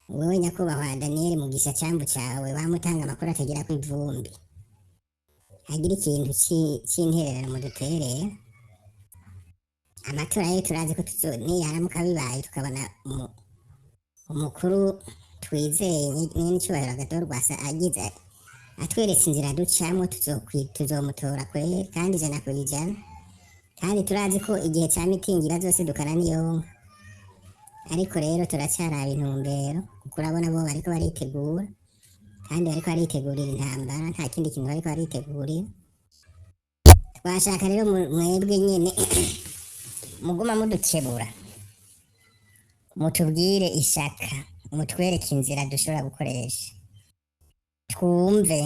wowe nyakubahwa Daniel Mugisha cyambu cyawe wamutanga amakuru atagira ku ivumbi hagira ikintu cy'intererano muduterera amatora yo turazi ko niyaramuka bibaye tukabona umukuru twizeye n'icyubahiro agatorwasa agize atweretse inzira ducamo tuzomutora kwere kandi ijana ku ijana kandi turazi ko igihe cya mitingi bazosedukana niyonka ariko rero turacyaraba intumbero kuko urabona bo bariko baritegura kandi bariko baritegurira intambara nta kindi kintu bariko baritegurira twashaka rero mwebwe nyene muguma mudukebura mutubwire ishaka mutwereke inzira dushobora gukoresha twumve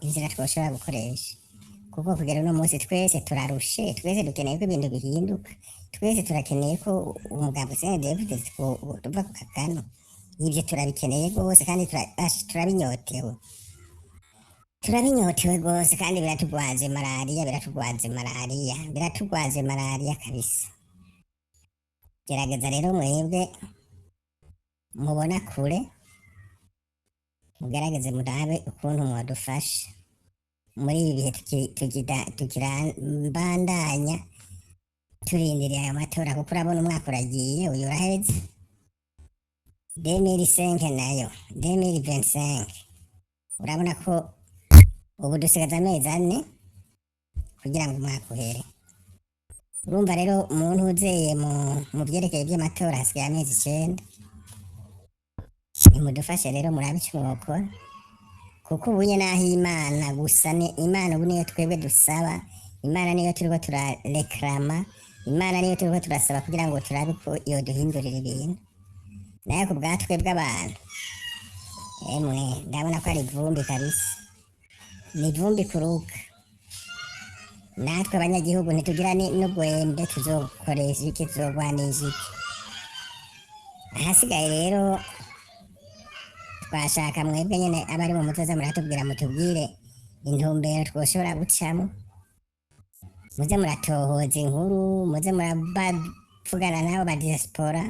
inzira twoshobora gukoresha kuko kugera uno munsi twese turarushe twese dukeneye ko ibintu bihinduka twese turakeneye ko umugabo CNDD tuva ku kakano ibyo turabikeneye rwose kandi turabinyotewe rwose kandi biratugwaze malariya kabisa gerageza rero mwebwe mubona kure mugerageze murabe ukuntu mwadufasha muri ibi bihe tukirambandanya turindiriye aya matora kuko urabona umwaka uragiye uyu uraheze 2005 nayo 2025 urabona ko ubu dusigaje amezi ane kugira ngo umwaka uhere. Urumva rero umuntu uzeye mu byerekeye iby'amatora hasigaye amezi 9. Nimudufashe rero murabe icyo mwokora, kuko ubuye naho Imana gusa ni Imana, ubu niyo twebwe dusaba, Imana niyo turiko turareklama, Imana niyo turiko turasaba kugira ngo turabe ko iyo duhindurira ibintu. Nayo ku bwatwe bw'abantu emwe ndabona ko ari ivumbi kabisa, ni ivumbi kuruka. Natwe abanyagihugu ntitugira n'ugwembe tuzokoresha iki, tuzogwanisha iki. Ahasigaye rero twashaka mwebwe nyene abari mu mutoza muratubwira, mutubwire intumbero twoshobora gucamo, muze muratohoza inkuru, muze murabavugana n'abo ba diaspora,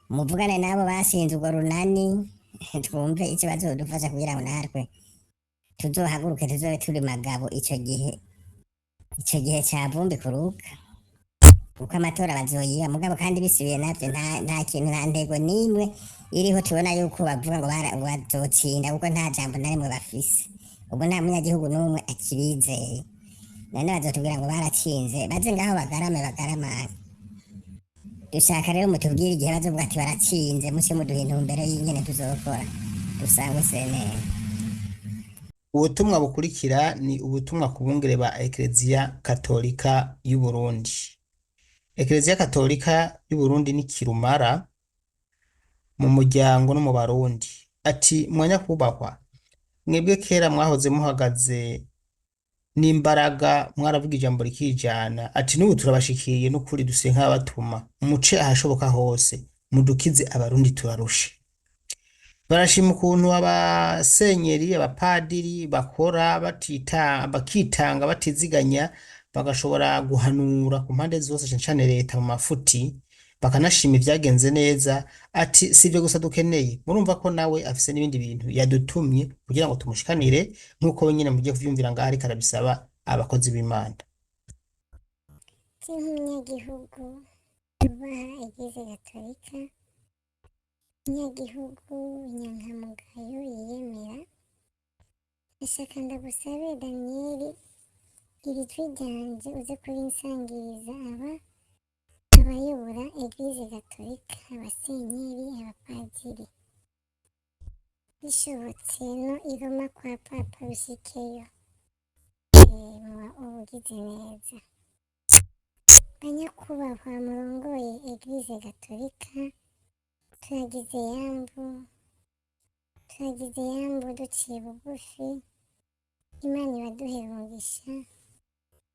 muvugane n'abo bashinze urwo runani, twumve icyo bazodufasha kugira ngo natwe tuzohaguruke, tuzobe turi magabo ico gihe ca vumbi kuruka, kuko amatora bazoyiba. Mugabo kandi bisubiye navyo nta kintu, nta ntego n'imwe iriho tubona yuko bavuga ngo bazotsinda, kuko nta jambo na rimwe bafise. Ubwo nta munyagihugu n'umwe akibizeye, none bazotubwira ngo baratsinze, baze ngaho bagaramane. Dushaka rero mutubwire igihe bazovuga ati baratsinze, muce muduha intumbero y'ingene tuzokora dusangwe senera. Ubutumwa bukurikira ni ubutumwa ku bungere ba Eklezia Katolika y'u Burundi. Eklezia Katolika y'u Burundi ni kirumara mu muryango no mu Barundi. Ati mwanya kubahwa, mwebwe kera mwahoze muhagaze n'imbaraga, mwaravuga ijambo rikijana. Ati n'ubu turabashikiriye n'ukuri duse nk'abatuma umuce ahashoboka hose, mudukize abarundi turarushe. Barashima ukuntu abasenyeri, abapadiri bakora bakitanga batiziganya, bagashobora guhanura ku mpande zose, cane leta mu mafuti, bakanashima ivyagenze neza. Ati sivyo gusa dukeneye, murumva ko nawe afise n'ibindi bintu yadutumye kugira ngo tumushikanire, nk'uko nyine mugiye kuvyumvira ngaho ariko arabisaba abakozi b'Imana. nk'umunyagihugu tubaha Eglise Gatolika, umunyagihugu inyankamugayo yiyemera, ndashaka ndagusabe Daniyeli, iri jwi ryanje uze kurinsangiriza abayobora Eglise Gatolika, abasenyeri, abapadiri. Bishobotse no i Roma kwa Papa bishikeyo, muba ubugize neza. Banyakubahwa murongoye Eglise Gatolika, turagize yambu duciye bugufi. Imana ibaduhere umugisha,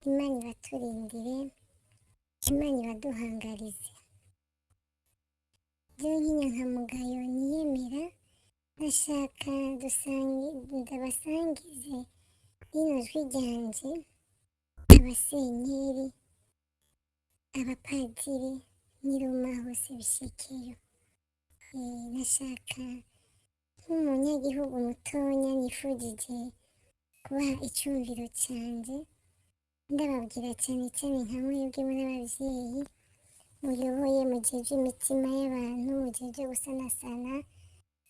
Imana ibaturindire, Imana ibaduhangarize. Jewe nk'inyankamugayo niyemera, ndashaka ndabasangize rino jwi ryanje, abasenyeri, abapadiri n'i Roma hose bishikeyo. Ndashaka nk'umunyagihugu mutonya nifujije kubaha icumviro canje, ndababwira cyane cyane nka mwebwe muri abavyeyi muyoboye, mujeje imitima y'abantu, mujeje gusanasana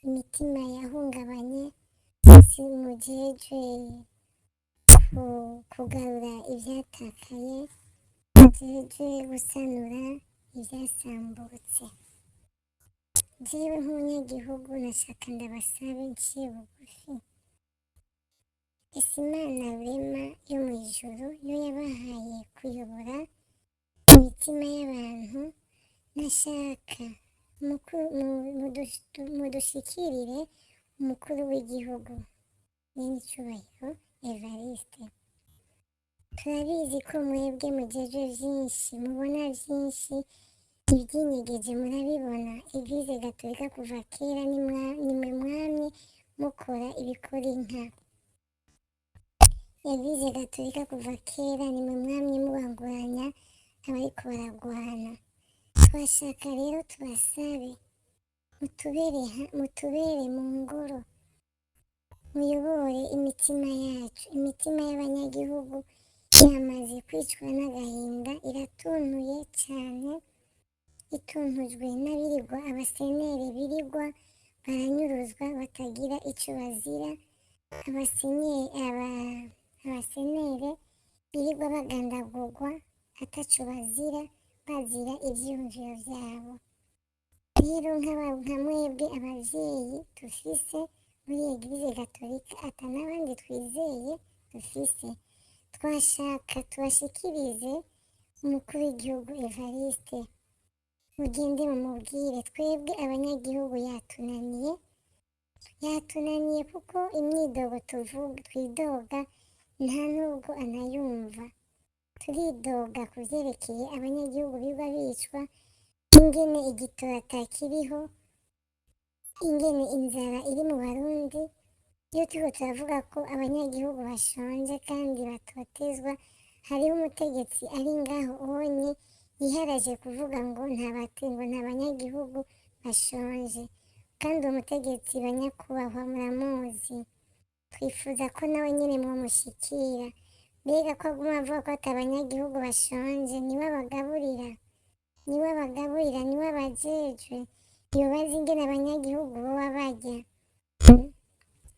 imitima yahungabanye, mujejwe kugarura ivyatakaye, mujejwe gusanura ivyasambutse. Jewe nk'umunyagihugu nashaka ndabasabe nciye bugufi, ese Imana rurema yo mw'ijuru yo yabahaye kuyobora imitima y'abantu, nashaka mudushikirire umukuru w'igihugu nyenicubahiro Evariste. Turabizi ko mwebwe mujejwe vyinshi, mubona vyinshi, ivyinyegeje murabibona. Eglise Gatolika kuva kera nimwe mwamye mukora ibikora inka. Eglise Gatolika kuva kera nimwe mwamye mubanguranya abariko baragwana. Twashaka rero tubasabe mutubere mu ngoro, muyobore imitima yacu. Imitima y'abanyagihugu iramaze kwicwa n'agahinda, iratuntuye cyane, ituntujwe n'abirirwa abasenere birirwa baranyuruzwa batagira ico bazira, abasenere birirwa bagandagurwa ataco bazira bazira ivyiyumviro vyabo. Rero nka mwebwe abavyeyi dufise muri Eglise Gatolika ata n'abandi twizeye dufise, twashaka tubashikirize umukuru w'igihugu Evariste, mugende mumubwire twebwe abanyagihugu yatunaniye kuko imyidogo twidoga nta nubwo anayumva. Turidoga ku vyerekeye abanyagihugu biba bicwa, ingene igitoro atakiriho, ingene inzara iri mu Barundi. Iyo turiko turavuga ko abanyagihugu bashonje kandi batotezwa, hariho umutegetsi ari ngaho onye yiharaje kuvuga ngo nta banyagihugu bashonje, kandi uwo mutegetsi banyakubahwa muramuzi, twifuza ko nawe nyene mwomushikira. Mbega ko aguma avuga ko ata banyagihugu bashonje, niwe abagaburira, niwe abajejwe, yobaza ingene abanyagihugu boba barya.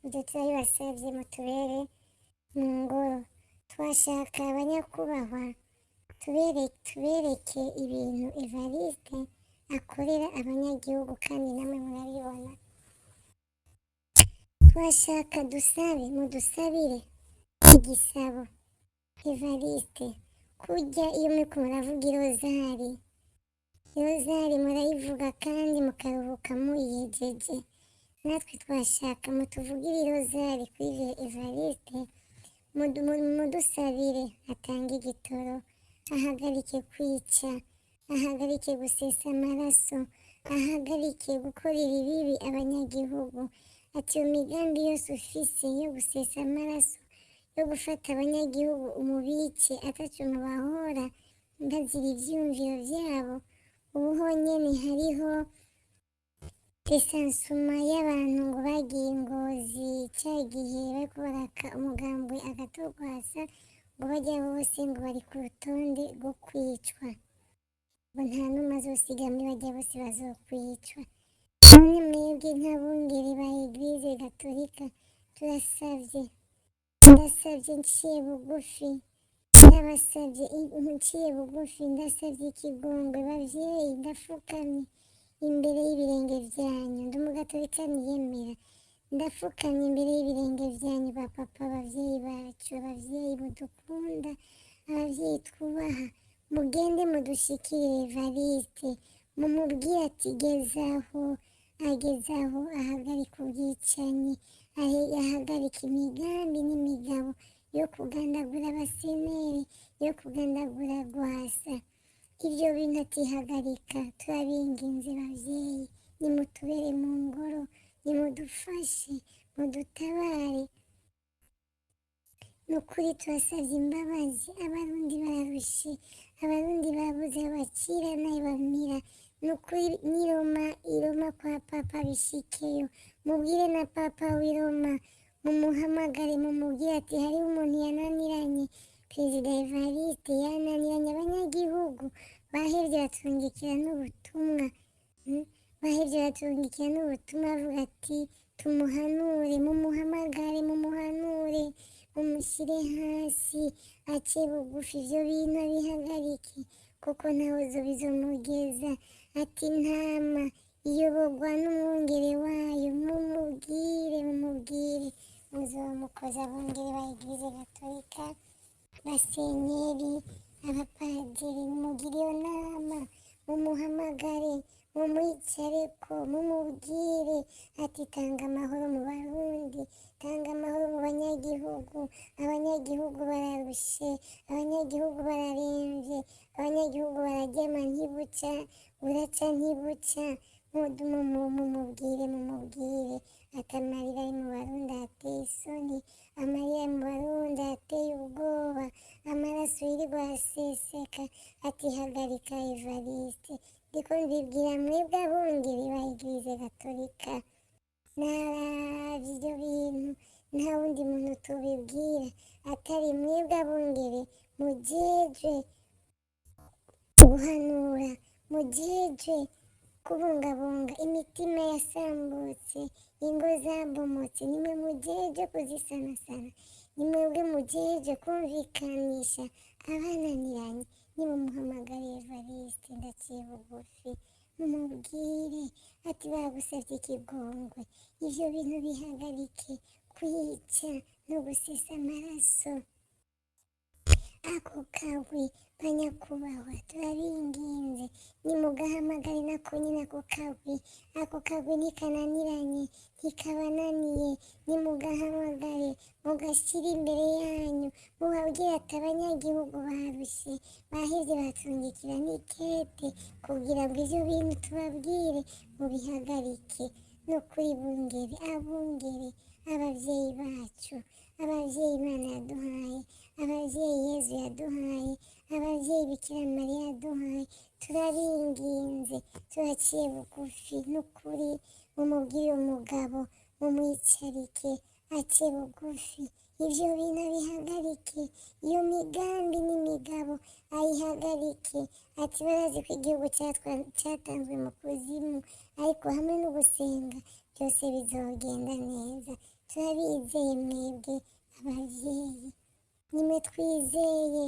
Ivyo turabibasavye mutubere mu ngoro. Twashaka abanyakubahwa tubereke ibintu Evariste akorera abanyagihugu kandi namwe murabibona. Twashaka mudusabire igisabo Evariste, kurya iyo muriko muravuga irozari murayivuga kandi mukaruhuka muyihejeje. Natwe twashaka mutuvugire irozari kuri Evariste, mudusabire atange igitoro, ahagarike kwica, ahagarike gusesa amaraso, ahagarike gukorera ibibi abanyagihugu. Ati iyo migambi yose ufise yo gusesa amaraso, yo gufata abanyagihugu umubice ataco mubahora bazira ivyiyumviro vyabo. Ubu honyene hariho esansuma y'abantu ngo bagiye Ngozi cagihe bariko baraka umugambwe agatorwasa, ngo barya bose ngo bari ku rutonde rwo kwicwa, ngo nta n'umwe azosiga muri barya bose bazokwicwa. None mwebwe nk'abungere ba Eglise Gatolika ndasavye nciye bugufi, ndasavye ikigongwe bavyeyi, ndafukamye imbere y'ibirenge vyanyu, ndi umugatolika niyemera, ndafukamye imbere y'ibirenge vyanyu ba papa, abavyeyi bacu, abavyeyi mudukunda, abavyeyi twubaha, mugende mudushikire Evariste, mumubwire ati agezaho ahagarika ubwicanyi, ahagarika imigambi n'imigabo yo kugandagura abaseneri, yo kugandagura Rwasa. Ivyo bintu atihagarika, turabinginze bavyeyi, nimutubere mu ngoro, nimudufashe, mudutabare. Nukuri turasavye imbabazi, abarundi bararushe, abarundi babuze abakira n'abamira. Nukuri iroma kwa papa bishikeyo, mubwire na papa w'Iroma, mumuhamagare mumubwire ati hariho umuntu yananiranye, Perezida Evariste yananiranye abanyagihugu, bahevye batungikira n'ubutumwa, avuga ati tumuhanure, mumuhamagare, mumuhanure, mumushyire hasi, ace bugufi, ivyo bintu abihagarike kuko ntahozo bizomugeza. Ati intama iyoborwa n'umwungere wayo, mumubwire muzomukoza abungere ba Eglise Gatolika, basenyeri, abapadiri, mumugire iyo nama, mumuhamagare, mumwicareko, mumubwire ati tanga amahoro mu Barundi, tanga amahoro mu banyagihugu. Abanyagihugu bararushe, abanyagihugu bararemvye, abanyagihugu bararyama ntibuca, buraca ntibuca. Mumubwire ati amarira ari mu Barundi ateye isoni, amarira ari mu Barundi ateye ubwoba, amaraso yirirwa aseseka. Ati hagarika Evariste, ndiko mbibwira mwebwe abungeri ba Eglise Gatolika, naravye ivyo bintu, nta wundi muntu tubibwira atari mwebwe abungere mujejwe guhanura, mujejwe kubungabunga imitima yasambutse, ingo zabomotse, nimwe mujejwe kuzisanasana, nimwebwe mujejwe kumvikanisha abananiranye. Nimumuhamagare Evariste ndaciye bugufi, mumubwire ati bagusavye ikigongwe, ivyo bintu bihagarike, kwica no gusesa amaraso. Ako kagwi banyakubahwa turabinginze, nimugahamagare nako nyine ako kagwi ntikananiranye, ntikabananiye, nimugahamagare mugashyira imbere yanyu, mubabwire ati abanyagihugu barushe, bahevye batungikira n'ikete kugira ngo ivyo bintu tubabwire mubihagarike. Nukuri bungere, abungere, abavyeyi bacu, abavyeyi Imana yaduhaye, abavyeyi Yezu yaduhaye, abavyeyi Bikira Mariya yaduhaye, turabinginze, turaciye bugufi. Nukuri mumubwire umugabo, mumwicarike aciye bugufi, ivyo bintu bihagarike, iyo migambi n'imigabo ayihagarike. Ati barazi ko igihugu cyatanzwe mu kuzimu, ariko hamwe no gusenga byose bizogenda neza. Turabizeye mwebwe abavyeyi, nimwe twizeye.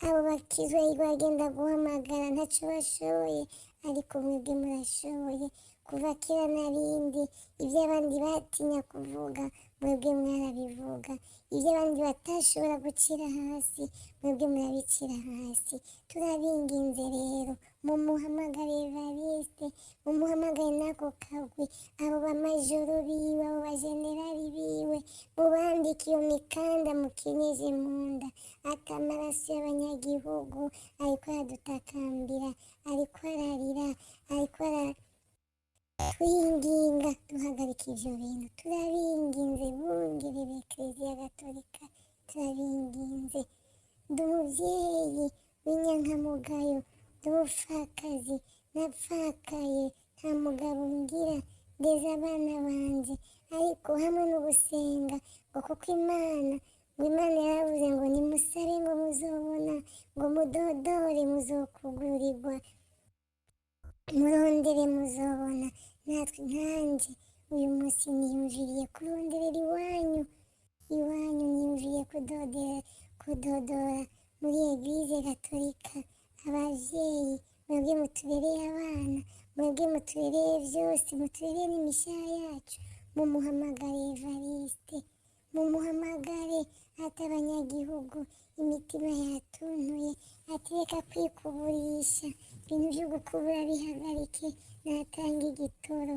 Abo bakizwa bagenda guhamagara ntaco bashoboye, ariko mwebwe murashoboye. Kuva kera narindi, ivyo abandi batinya kuvuga mwebwe mwarabivuga, ivyo abandi batashobora gucira hasi mwebwe murabicira hasi. Turabinginze rero mumuhamagare Evariste, mumuhamagare n'ako kagwi, abo bamajoro biwe, abo bajenerali biwe, mubambike iyo mikanda mukenyeje munda. Ati amaraso y'abanyagihugu ariko aradutakambira, ariko ararira, ariko twinginga, duhagarika ivyo bintu. Turabinginze bungirire Eklezia Gatolika, turabinginze. Ndi umuvyeyi w'inyankamugayo, ndi umupfakazi, napfakaye, nta mugabo ngira, ndeze abana banje, ariko hamwe no gusenga ngo kuko Imana yaravuze ngo nimusabe ngo muzobona, ngo mudodore muzokugurirwa, murondere muzobona. Natwe nkanje uyu munsi niyumviriye kuronderera iwanyu niyumviriye kudodora muri Eglise Gatolika. Abavyeyi mwebwe mutubereye abana, mwebwe mutubereye vyose, mutubereye n'imishaha yacu, mumuhamagare Evariste, mumuhamagare. Ati abanyagihugu imitima yatuntuye, ati reka kwikuburisha, ibintu vyo gukubura bihagarike, natanga igitoro,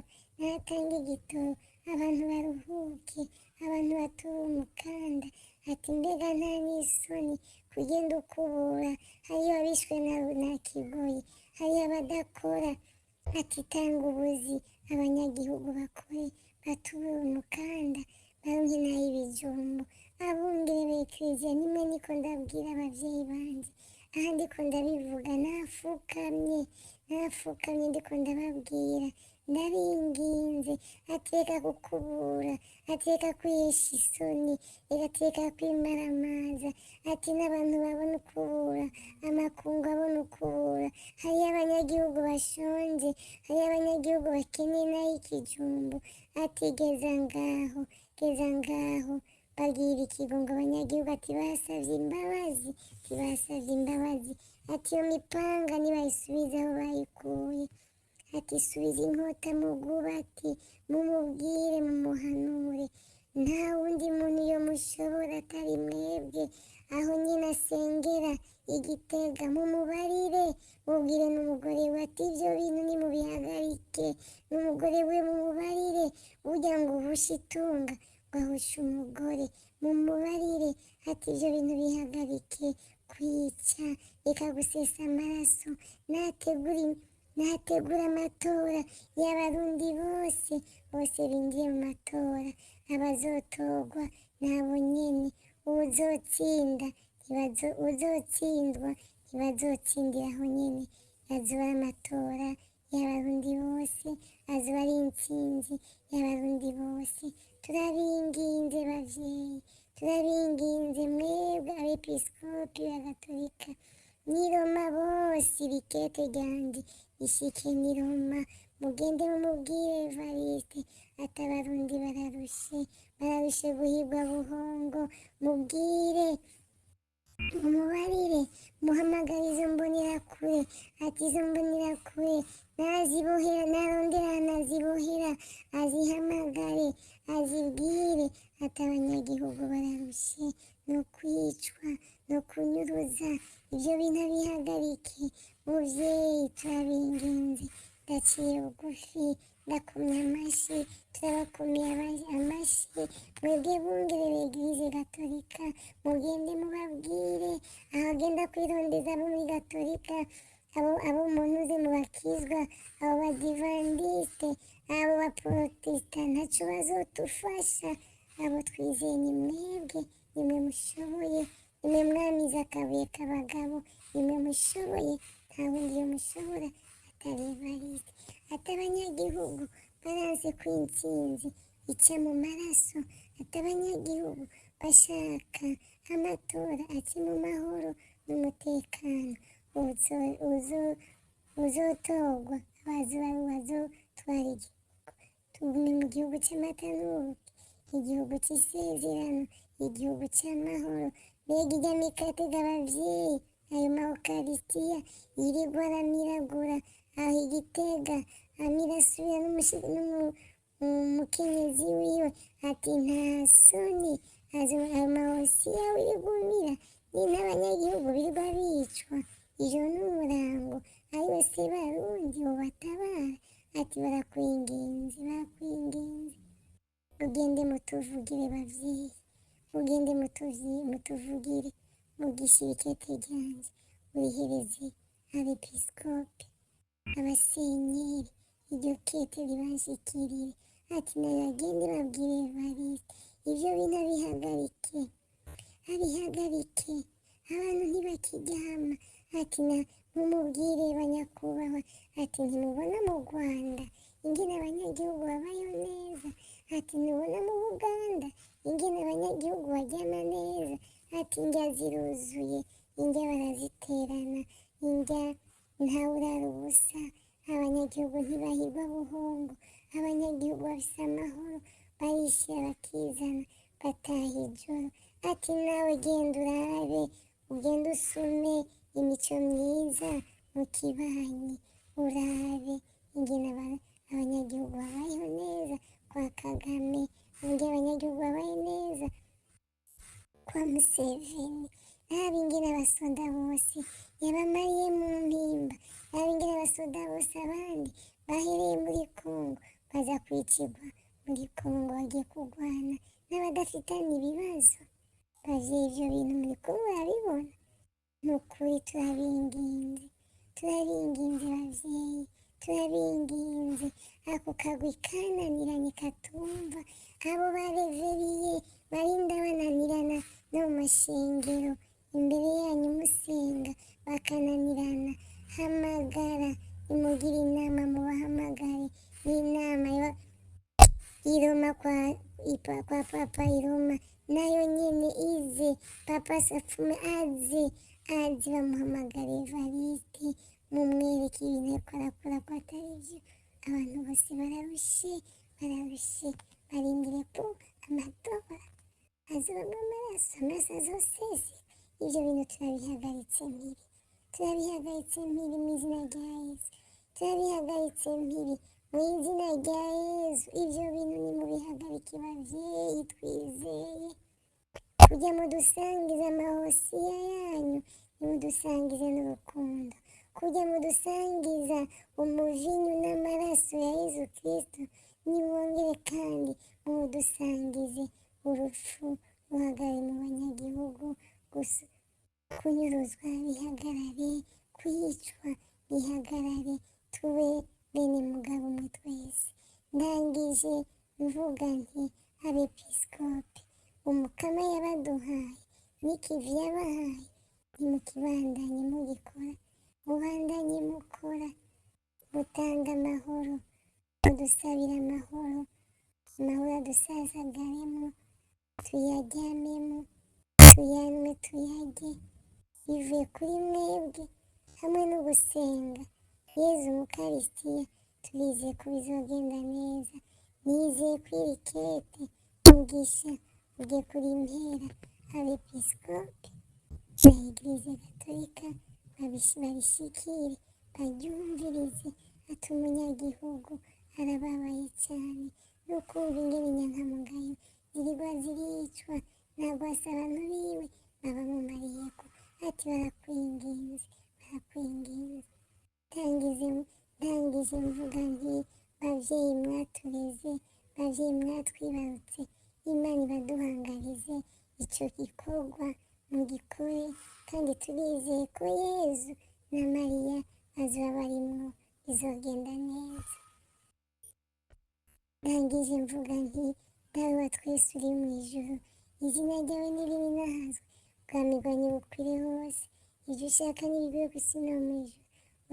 abantu baruhuke, abantu bature umukanda. Ati mbega nta n'isoni kugenda ukubura, hariyo abishwe na kigoyi, hariyo abadakora. Ati tanga ubuzi, abanyagihugu bakore, bature umukanda, baronke n'ay'ibijumbu. Abungere b'Eklezia, nimwe niko ndabwira abavyeyi banje, aha ndiko ndabivuga nafukamye ndiko ndababwira, ndabinginze. Ati reka gukubura, ati reka kwihesha isoni, reka kwimaramaza. Ati n'abantu babona ukubura, amakungu abona ukubura. Hariyo abanyagihugu bashonje, hariyo abanyagihugu bakeneye n'ay'ikijumbu. Ati geza ngaho bagirira ikigongo abanyagihugu. Ati basavye imbabazi, ati iyo mipanga nibayisubize aho bayikuye. Ati subiza inkota mu bwubati, mumubwire, mumuhanure. Nta wundi muntu yo mushobora atari mwebwe. Aho nyine asengera Igitega, mumubarire, mubwire n'umugore we ati ivyo bintu nimubihagarike. N'umugore we mumubarire, burya ngo uhushe itunga wahusha umugore, mumubarire. Ati ivyo bintu bihagarike, kwica, reka gusesa amaraso. Nategura amatora y'abarundi bose binjiye mu matora. Abazotorwa nabo nyene, uzotsindwa ntibazotsindira aho nyene. Azoba amatora y'abarundi bose, azoba ari intsinzi y'abarundi bose. Turabinginze bavyeyi, turabinginze mwebwe abepiskopi ba Gatolika, n'i Roma bose irikete ryanje rishike n'i Roma, mugende mumubwire Evariste ati abarundi bararushe guhigwa buhongo, mubwire umubarire muhamagare izo mbonerakure ati izo mbonerakure nazibohera narondera nazibohera azihamagare azibwire ati abanyagihugu bararushe no kwicwa no kunyuruza, ibyo bintu bihagarike muvyeyi turabinginze. Ndaciye bugufi ndakomye amashi, turabakomeye amashi, mwebwe bungere b'Eglise Gatolika mugende mubabwire ahagenda kwirondeza abo muri Gatolika, abo muntuze mu bakizwa, abo badivandiste, abo baporotesita ntaco bazotufasha, abo twizeye ni mwebwe, nimwe mushoboye, nimwe mwamize akabuye k'abagabo, nimwe mushoboye, nta wundi yo mushobora atari Evariste. Ati abanyagihugu baranse ko intsinzi ica mu maraso, ati abanyagihugu bashaka amatora aci mu mahoro n'umutekano, uzotorwa bazotwara igihugu, tugumye mu gihugu c'amata n'ubuki, igihugu c'isezerano, igihugu c'amahoro. Mbega irya mikatega abavyeyi, ayo maokarisitiya yirirwa aramiragura aho Igitega, amirasubira n'umukenyezi wiwe ati nta soni, ayo mahosiya wirigumira ni n'abanyagihugu birirwa bicwa ijoro n'umurango, ariwe se barundi bobatabara, ati barakwinginze mugende mutuvugire bavyeyi, mugende mutuvugire, mugishe irikete ryanje, urihereze abepiskopi, abasenyeri, iryo kete ribanshikirire, ati nayagende babwire Evariste ivyo bintu abihagarike, abantu ntibakiryama, ati mumubwire banyakubahwa, ati ntimubona mu Rwanda ingene abanyagihugu babayo neza, ati ntubona mu Buganda ingene abanyagihugu baryama neza, ati indya ziruzuye, indya baraziterana, indya ntawurara ubusa, abanyagihugu ntibahigwa buhongo, abanyagihugu bafise amahoro, barishira bakizana bataha ijoro. Ati nawe genda urabe, ugenda usume imico myiza mu kibanyi, urabe ingene abanyagihugu babayeho neza kwa Kagame, ingene abanyagihugu babaye neza kwa Museveni, rabe ingene abasoda bose yabamariye mu mpimba, rabe ingene abasoda bose abandi bahereye muri Kongo baza kwicirwa muri Kongo, bagiye kurwana n'abadafitanye ibibazo. Bavyeyi ivyo bintu muriko murabibona? Nukuri turabinginze bavyeyi, turabinginze, ako kagwi kananiranye katumva, abo bareveriye barinda bananirana no mu mashengero imbere yanyu musenga bakananirana, hamagara, nimugire inama mubahamagare, n'inama i Roma kwa papa i Roma nayo nyene ize, papa Safume aze bamuhamagare Evariste, mumwereke ibintu ariko arakora ko atari vyo. Abantu bose bararushe, barindire ko amatora azobamwo amaraso azoseseka. Ivyo bintu turabihagaritse mpiri mw'izina rya Yesu, turabihagaritse mpiri mw'izina rya Yesu. Ivyo bintu nimubihagarike bavyeyi, twizeye kujya mudusangiza amahosiya yanyu, nimudusangize n'urukundo, kujya mudusangiza umuvinyu n'amaraso ya Yesu Kristo, nimwongere kandi mudusangize urupfu ruhagarare mu banyagihugu, kunyuruzwa bihagarare, kwicwa bihagarare, tube bene mugabo umwe twese. Ndangije mvuga nti abepiskopi, umukama yabaduhaye n'ikivi yabahaye, nimukibandanye mugikora, mubandanye mukora, mutanga amahoro, mudusabira amahoro adusasagaremo, tuyaryamemo, tuyanywe tuyarye, bivuye kuri mwebwe hamwe no gusenga Yezu Mukaristiya turizeye ko bizogenda neza. Nizeye ko iri kete Mugisha ugiye kuri impera abepiskopi na Eglise Gatolika babishikire baryumvirize. Ati umunyagihugu arababaye cyane nuko ubu ingene inyankamugayo zirigwa ziricwa nagwasa abantu biwe babamumariyeko. Ati barakwinginze ndangije mvuga nti bavyeyi mwatureze, bavyeyi mwatwibarutse, Imana ibaduhangarize ico gikorwa mugikore, kandi turizeye ko Yezu na Mariya bazoba barimwo bizogenda neza. Ndangije mvuga nti dawe wa twese uri mw'ijuru, izina ryawe nirininahazwe, ubwami bwawe bukwire hose, ivyo ushaka nibigwe kw'isi no mw'ijuru.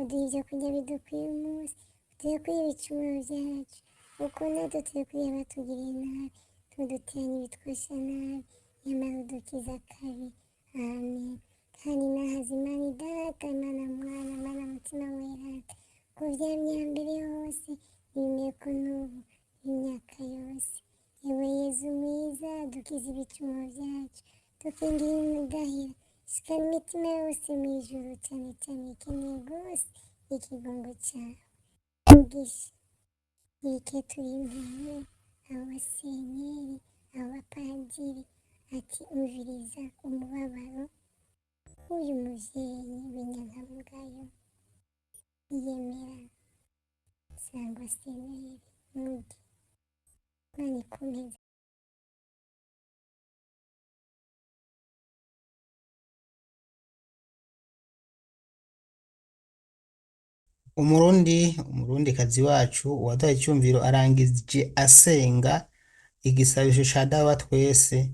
Uduhe ivyo kurya bidukwiye umunsi, uturekure ibicumuro vyacu kuko natwe turekuriye abatugiriye nabi, ntuduteranye ibitwosha nabi, nyamara udukize akabi. Amen. Kandi nahaza Imana Data, Imana Mwana, Imana Mutima Mweranda, ko vyamye mbere hose n'imeko n'ubu n'imyaka yose. Yewe Yezu mwiza, dukize ibicumuro vyacu, dukingira umudahira, shikana imitima yose mw'ijuru, cane cane ikeneye rwose ikigongo cawe. Mugisha ireke turi imbere abo basenyeri, abo bapadiri, ati umviriza umubabaro w'uyu muvyeyi w'inyankamugayo yiyemera sangwa senyeri mugi. Imana ikomeze. umurundikazi wacu uwaduhaye icyumviro arangije asenga igisabisho ca dawe wa twese.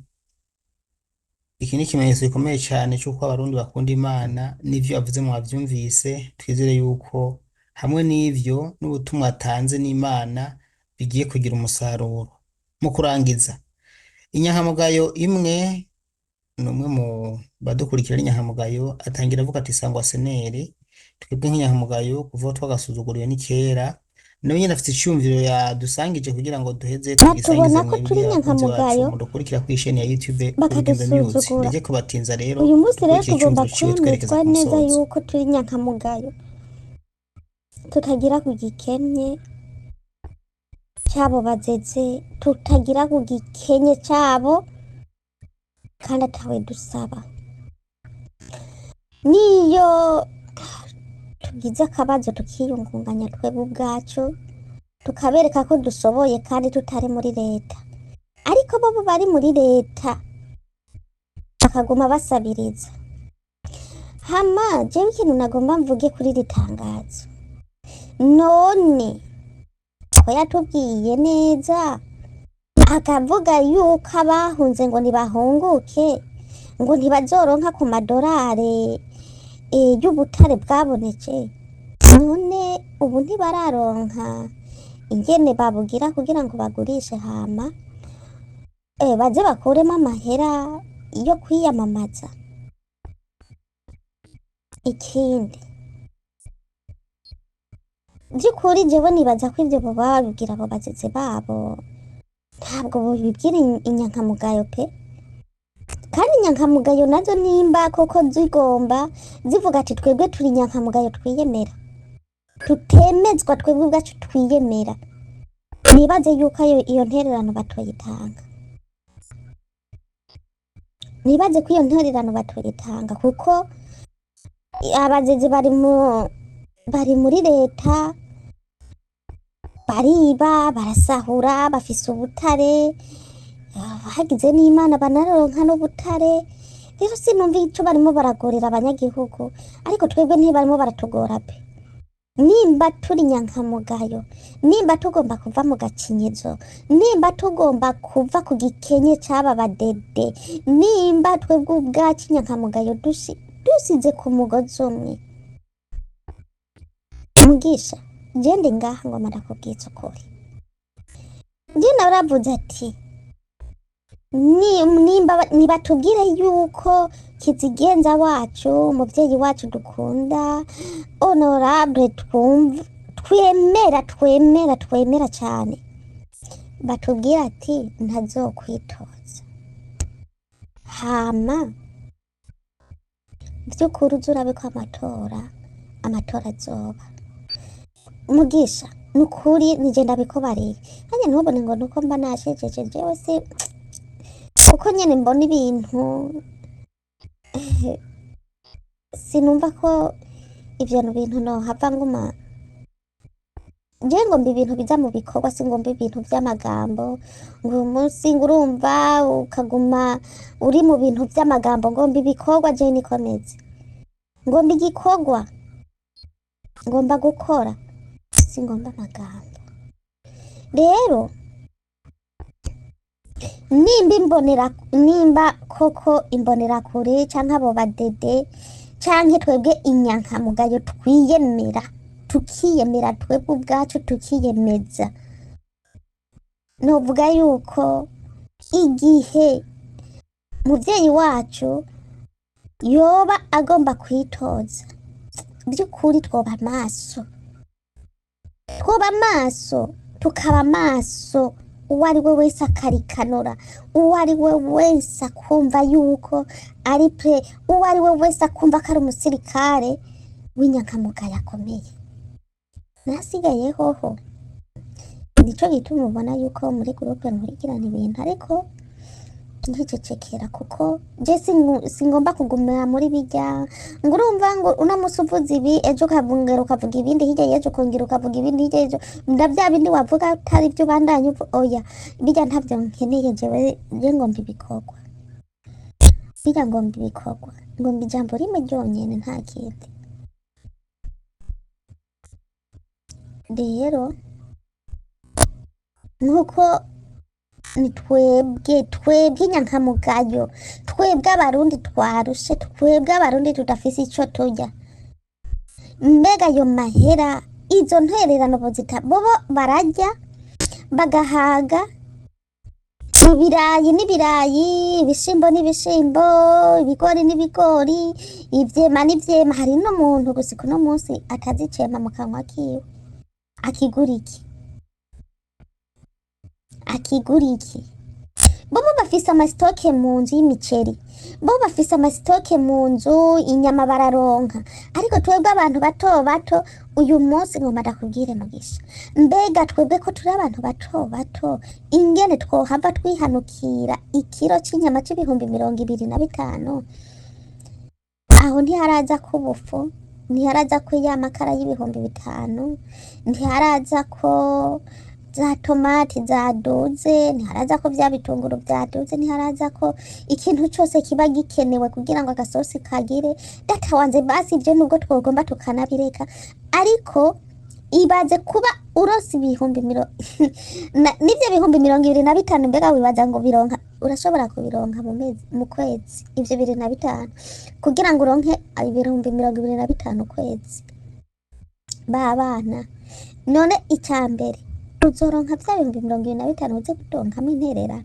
Iki ni ikimenyetso gikomeye cyane cy'uko abarundi bakunda Imana, n'ivyo avuze mwavyumvise. Twizere yuko hamwe n'ivyo n'ubutumwa atanze n'Imana bigiye kugira umusaruro. Mu kurangiza, inyankamugayo imwe n'umwe mu badukurikira inyankamugayo atangira avuga ati sangwa seneri, twebwe nk'inyankamugayo kuva twagasuzuguriwe ni kera. nawe nyine afite icyumviro yadusangije kugira ngo duheze tugisangize batubona ko turi inyankamugayo mudukurikira kuri chaîne ya YouTube Urugendo News. bakadusuzugura. Ndetse kubatinza rero uyu munsi rero dukurikire tugomba icyumviro ciwe twerekeza kwemezwa ku neza musozo. yuko turi inyankamugayo, tutagira ku gikenye cyabo bazeze, tutagira ku gikenye cyabo kandi atawe dusaba. Niyo tugize akabazo tukiyungunganya twebwe ubwacu tukabereka ko dushoboye kandi tutari muri leta, ariko bo bari muri leta bakaguma basabiriza. Hama jewe ikintu nagomba mvuge kuri iri tangazo, none ko yatubwiye neza akavuga yuko abahunze ngo ntibahunguke, ngo ntibazoronka ku madorari y'ubutare bwabonetse, none ubu ntibararonka ingene babugira kugira ngo bagurishe hama baze bakuremo amahera yo kwiyamamaza. Ikindi by'ukuri jewe nibaza ko ivyo boba babibwira abo bazeze babo, ntabwo bibwira inyankamugayo pe. Kandi inyankamugayo nazo nimba koko zigomba zivuga ati twebwe turi inyankamugayo twiyemera, tutemezwa twebwe ubwacu twiyemera, nibaze yuko iyo ntererano batoyitanga, nibaze ko iyo ntererano batoyitanga, kuko abazeze bari muri leta, bariba, barasahura, bafise ubutare, hagize n'Imana banaronka n'ubutare. Rero sinumva ico barimo baragorera abanyagihugu, ariko twebwe ntibarimo baratugora pe. Nimba turi inyankamugayo, nimba tugomba kuva mu gacinyizo, nimba tugomba kuva ku gikenye c'aba badede, nimba twebwe ubwacu inyankamugayo dusize ku mugozi umwe. Mugisha jende ngaha ngo ndakubwitsa ukuri, je naravuze ati nibatubwire yuko kizigenza wacu umubyeyi wacu dukunda honorable twemera cyane batubwira ati ntazokwitoza hama by'ukuri uzi urabe ko amatora azoba mugisha nukuri nigenda bikobariye kandi ntubone ngo nuko mba nashejeje jewe si kuko nyene mbona ibintu sinumva ko ivyo bintu no hava nguma je ngomba ibintu biza mu bikorwa singomba ibintu vy'amagambo ngo umunsi ngurumva ukaguma uri mu bintu vy'amagambo ngomba ibikorwa je nikomeze ngomba igikorwa ngomba gukora singomba amagambo rero nimba koko imbonera kure canke abo badede canke twebwe inyankamugayo twiyemera tukiyemera twebwe ubwacu tukiyemeza novuga yuko igihe muvyeyi wacu yoba agomba kwitoza by'ukuri twoba maso tukaba maso uwo ari we wese akarikanura uwo ari we wese akumva yuko ari uwo ari we wese akumva ko ari umusirikare w'inyankamugayo akomeye nasigaye hoho nico gituma ubona yuko muri groupe nkurikirana ibintu ariko nkicecekera kuko je singomba kugumira muri bijya ngo urumva ngo unamusi uvuze ibi ejo ukavungera ukavuga ibindi hirya y'ejo ukongera ukavuga ibindi hirya y'ejo ndavya bindi wavuga atari byo bandanye oya bijya ntavyo nkeneye jewe ngomba ibikorwa ngomba ijambo rimwe ryonyene nta kindi rero nuko ni twebwe inyankamugayo twebwe abarundi twarushe twebwe abarundi tudafise ico turya mbega ayo mahera izo ntererano bozita bobo bararya bagahaga ibirayi n'ibirayi ibishimbo n'ibishimbo ibigori n'ibigori ivyema n'ivyema hari n'umuntu gusa uno munsi atazicema mu kanwa kiwe akigura iki bobo bafise amasitoke mu nzu y'imiceri bobo bafise amasitoke mu nzu inyama bararonka ariko twebwe abantu bato uyu munsi ngoma ndakubwire mugisha mbega twebwe ko turi abantu bato ingene twohava twihanukira ikiro c'inyama c'ibihumbi 25 aho ntiharaza ko ubufu ntiharaza ko ya makara y'ibihumbi 5 ntiharaza ko za tomati zaduze ntiharaza ko vya bitunguru vyaduze ntiharaza ko ikintu cyose kiba gikenewe kugira ngo agasosi kagire data wanze basi ivyo nubwo twogomba tukanabireka ariko ibaze kuba urosi ibihumbi n'ivyo bihumbi 25 mbega wibaza ngo bironka urashobora kubironka mu kwezi ivyo 25 kugira ngo uronke ibihumbi 25 kwezi babana none icambere uzoronka vya bihumbi 25 uze gutonkamo intererano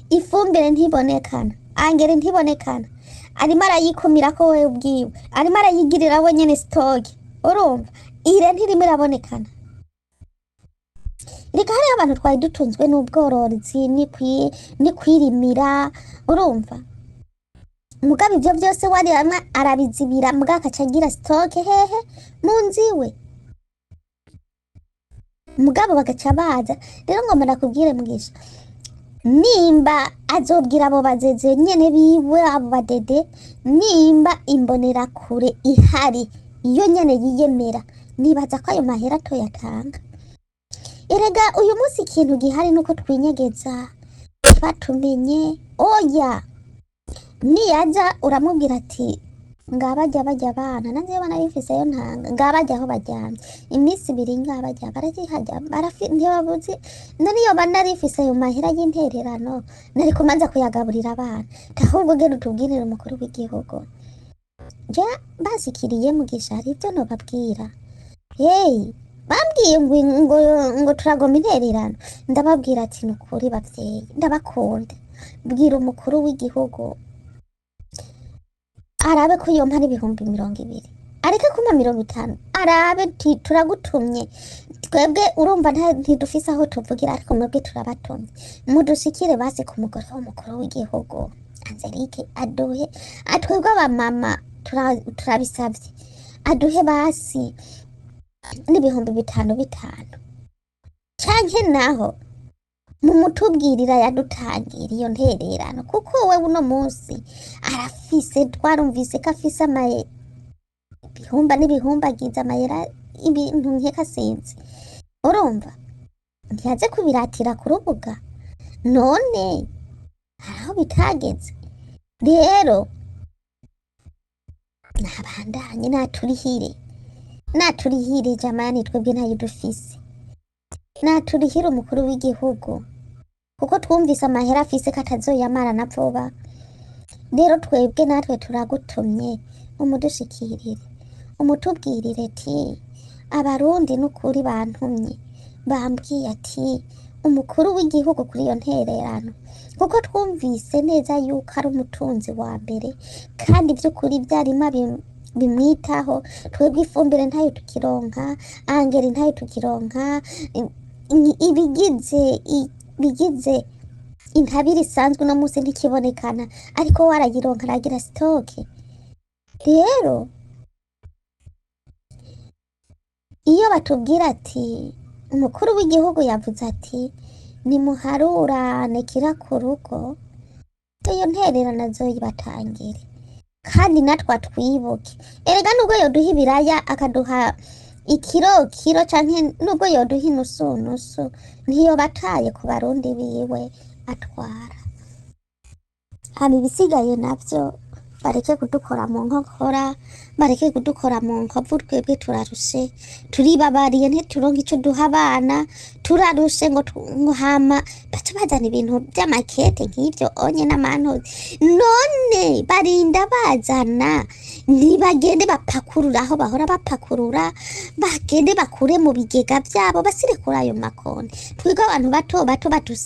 ifumbire ntibonekana angere ntibonekana arimo arayikumira ko wewe ubwiwe arimo arayigirira we nyene stock urumva ire ntirimo irabonekana reka hari abantu twari dutunzwe n'ubworozi ni kwirimira urumva mugabe ivyo byose wari amwe arabizibira mugaka cagira stock hehe mu nziwe mugabo bagaca baza rero ngomba nakubwire mugisha nimba azobwira abo bazeze nyene biwe abo badede nimba imbonera kure ihari iyo nyene yiyemera nibaza ko ayo mahera toyatanga erega uyu munsi ikintu gihari nuko twinyegeza batumenye oya niyaza uramubwira ati ngabajya bajya abana nanze bana bifise yo ntanga ngabajya aho bajyanye iminsi 2 ngabajya barajihajya ntibabuzi naniyo banarifise ayo mahera y'intererano nari kumanza kuyagaburira abana ahubwo genda utubwirire umukuru w'igihugu je basikiriye mugisha hari ivyo nobabwira bambwiye ngo turagoma intererano ndababwira ati nukuri bavyeyi ndabakunda bwira umukuru w'igihugu arabe ko iyo mpari ibihumbi 20, areke kuma 50, arabe turagutumye twebwe, urumva ntidufise aho tuvugira, ariko mwebwe turabatumye mudushikire basi ku mugore w'umukuru w'igihugu Angelique, aduhe atwebwe abamama turabisavye, aduhe basi n'ibihumbi 5 canke naho mumutubwirira yadutangira iyo ntererano, kuko we uno munsi arafise, twarumvise ko afise ibihumba n'ibihumbagiza amayera ibintu nkeka sinzi, urumva ntiyaze kubiratira ku rubuga, none haraho bitageze. Rero nabandanye naturihire jamani, twebwe ntayo dufise, naturihire umukuru w'igihugu, kuko twumvise amahera afise ko atazoyamara na vuba. Rero twebwe natwe turagutumye umudushikirire, umutubwirire ati abarundi n'ukuri bantumye, bambwiye ati umukuru w'igihugu kuri iyo ntererano, kuko twumvise neza yuko ari umutunzi wa mbere, kandi by'ukuri vyarima bimwitaho. Twebwe ifumbire ntayo tukironka, angeri ntayo tukironka, bigize intabire isanzwe uno munsi ntikibonekana, ariko warayironka aragira sitoke. Rero iyo batubwira ati umukuru w'igihugu yavuze ati nimuharurane kira ku rugo, iyo ntererano azoyibatangire, kandi natwe twibuke. Erega nubwo yoduha ibiraya akaduha ikiro canke nubwo yoduha inusu, ntiyo bataye ku barundi biwe atwara. Hama ibisigaye navyo bareke kudukora mu nkokora, bareke kudukora mu nkovu, twebwe turarushe, turibabariye, ntituronke ico duha abana, turarushe ngo hama baca bazana ibintu vy'amakete nk'ivyo onye n'amantozi. None barinda bazana, ntibagende bapakurura aho bahora bapakurura, bagende bakure mu bigega vyabo, basire kuri ayo makonde. Twebwe abantu bato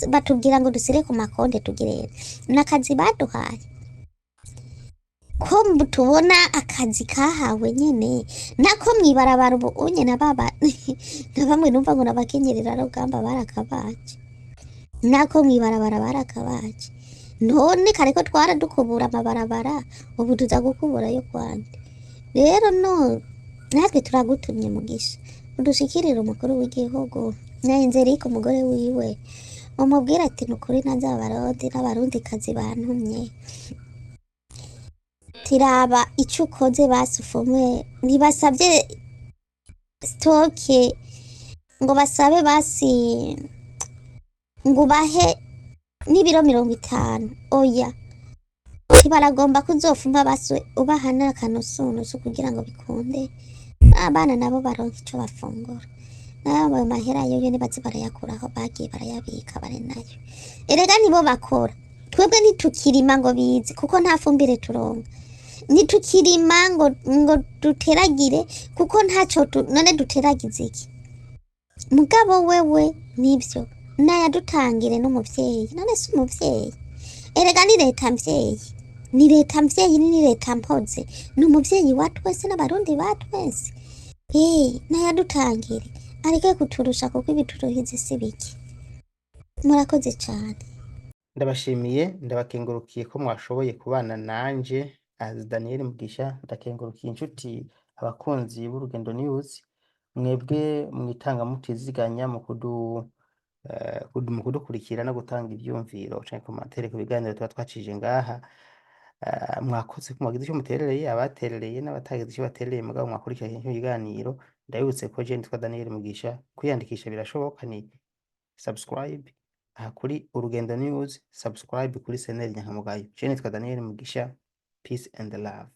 batubwira ngo dusire ku makonde, tugirere n'akazi baduhaye, ko tubona akazi kahawe nyene nako mwibarabara. Ubu unye na bamwe numva ngo nabakenyerera rugamba barakabaje, nako mwibarabara barakabaje. None kareko twara dukubura amabarabara, ubu tuza gukubura yo kwande. Rero no natwe turagutumye Mugisha, udushikirire umukuru w'igihugu na Angelique umugore wiwe, umubwira ati nukuri nazabarundi n'abarundi kazi bantumye, tiraba ico ukoze basufumwe. Ntibasavye stoke ngo basabe basi ngo bahe n'ibiro 50, oya, ntibaragomba kuzofuma baswe ubaha n'akanusunusu kugira ngo bikunde abana nabo baronke ico bafungura. Nayo mahera yoyo nibaze barayakuraho, bagiye barayabika bare nayo. Erega nibo bakora, twebwe ntitukirima ngo bizi, kuko nta fumbire turonka. Nitukirima ngo duteragire, kuko ntaco none duteragize iki? Mugabo wewe nivyo nayadutangire n'umuvyeyi, none si umuvyeyi? Erega ni leta mvyeyi, ni leta mvyeyi, ni leta mpoze, n'umuvyeyi wa twese n'abarundi ba twese. Nayadutangire, areke kuturusha, kuko ibituruhize si biki. Murakoze cane. Ndabashimiye, ndabakengurukiye ko mwashoboye kubana nanje as Daniel Mugisha. Ndakengurukiye inshuti abakunzi b'Urugendo News, mwebwe mwitanga mutiziganya mu kudukurikira no gutanga ivyumviro canke commentaire ku biganiro tuba twacije ngaha. Mwakoze ko mwagize icyo muterereye, abaterereye n'abatagize icyo baterereye, mugabo mwakurikiranye icyo kiganiro. Ndabibutse ko je nitwa Daniel Mugisha, kwiyandikisha birashoboka, ni subscribe aha kuri Urugendo News, subscribe kuri Seneri Nyankamugayo. Je nitwa Daniel Mugisha, peace and love.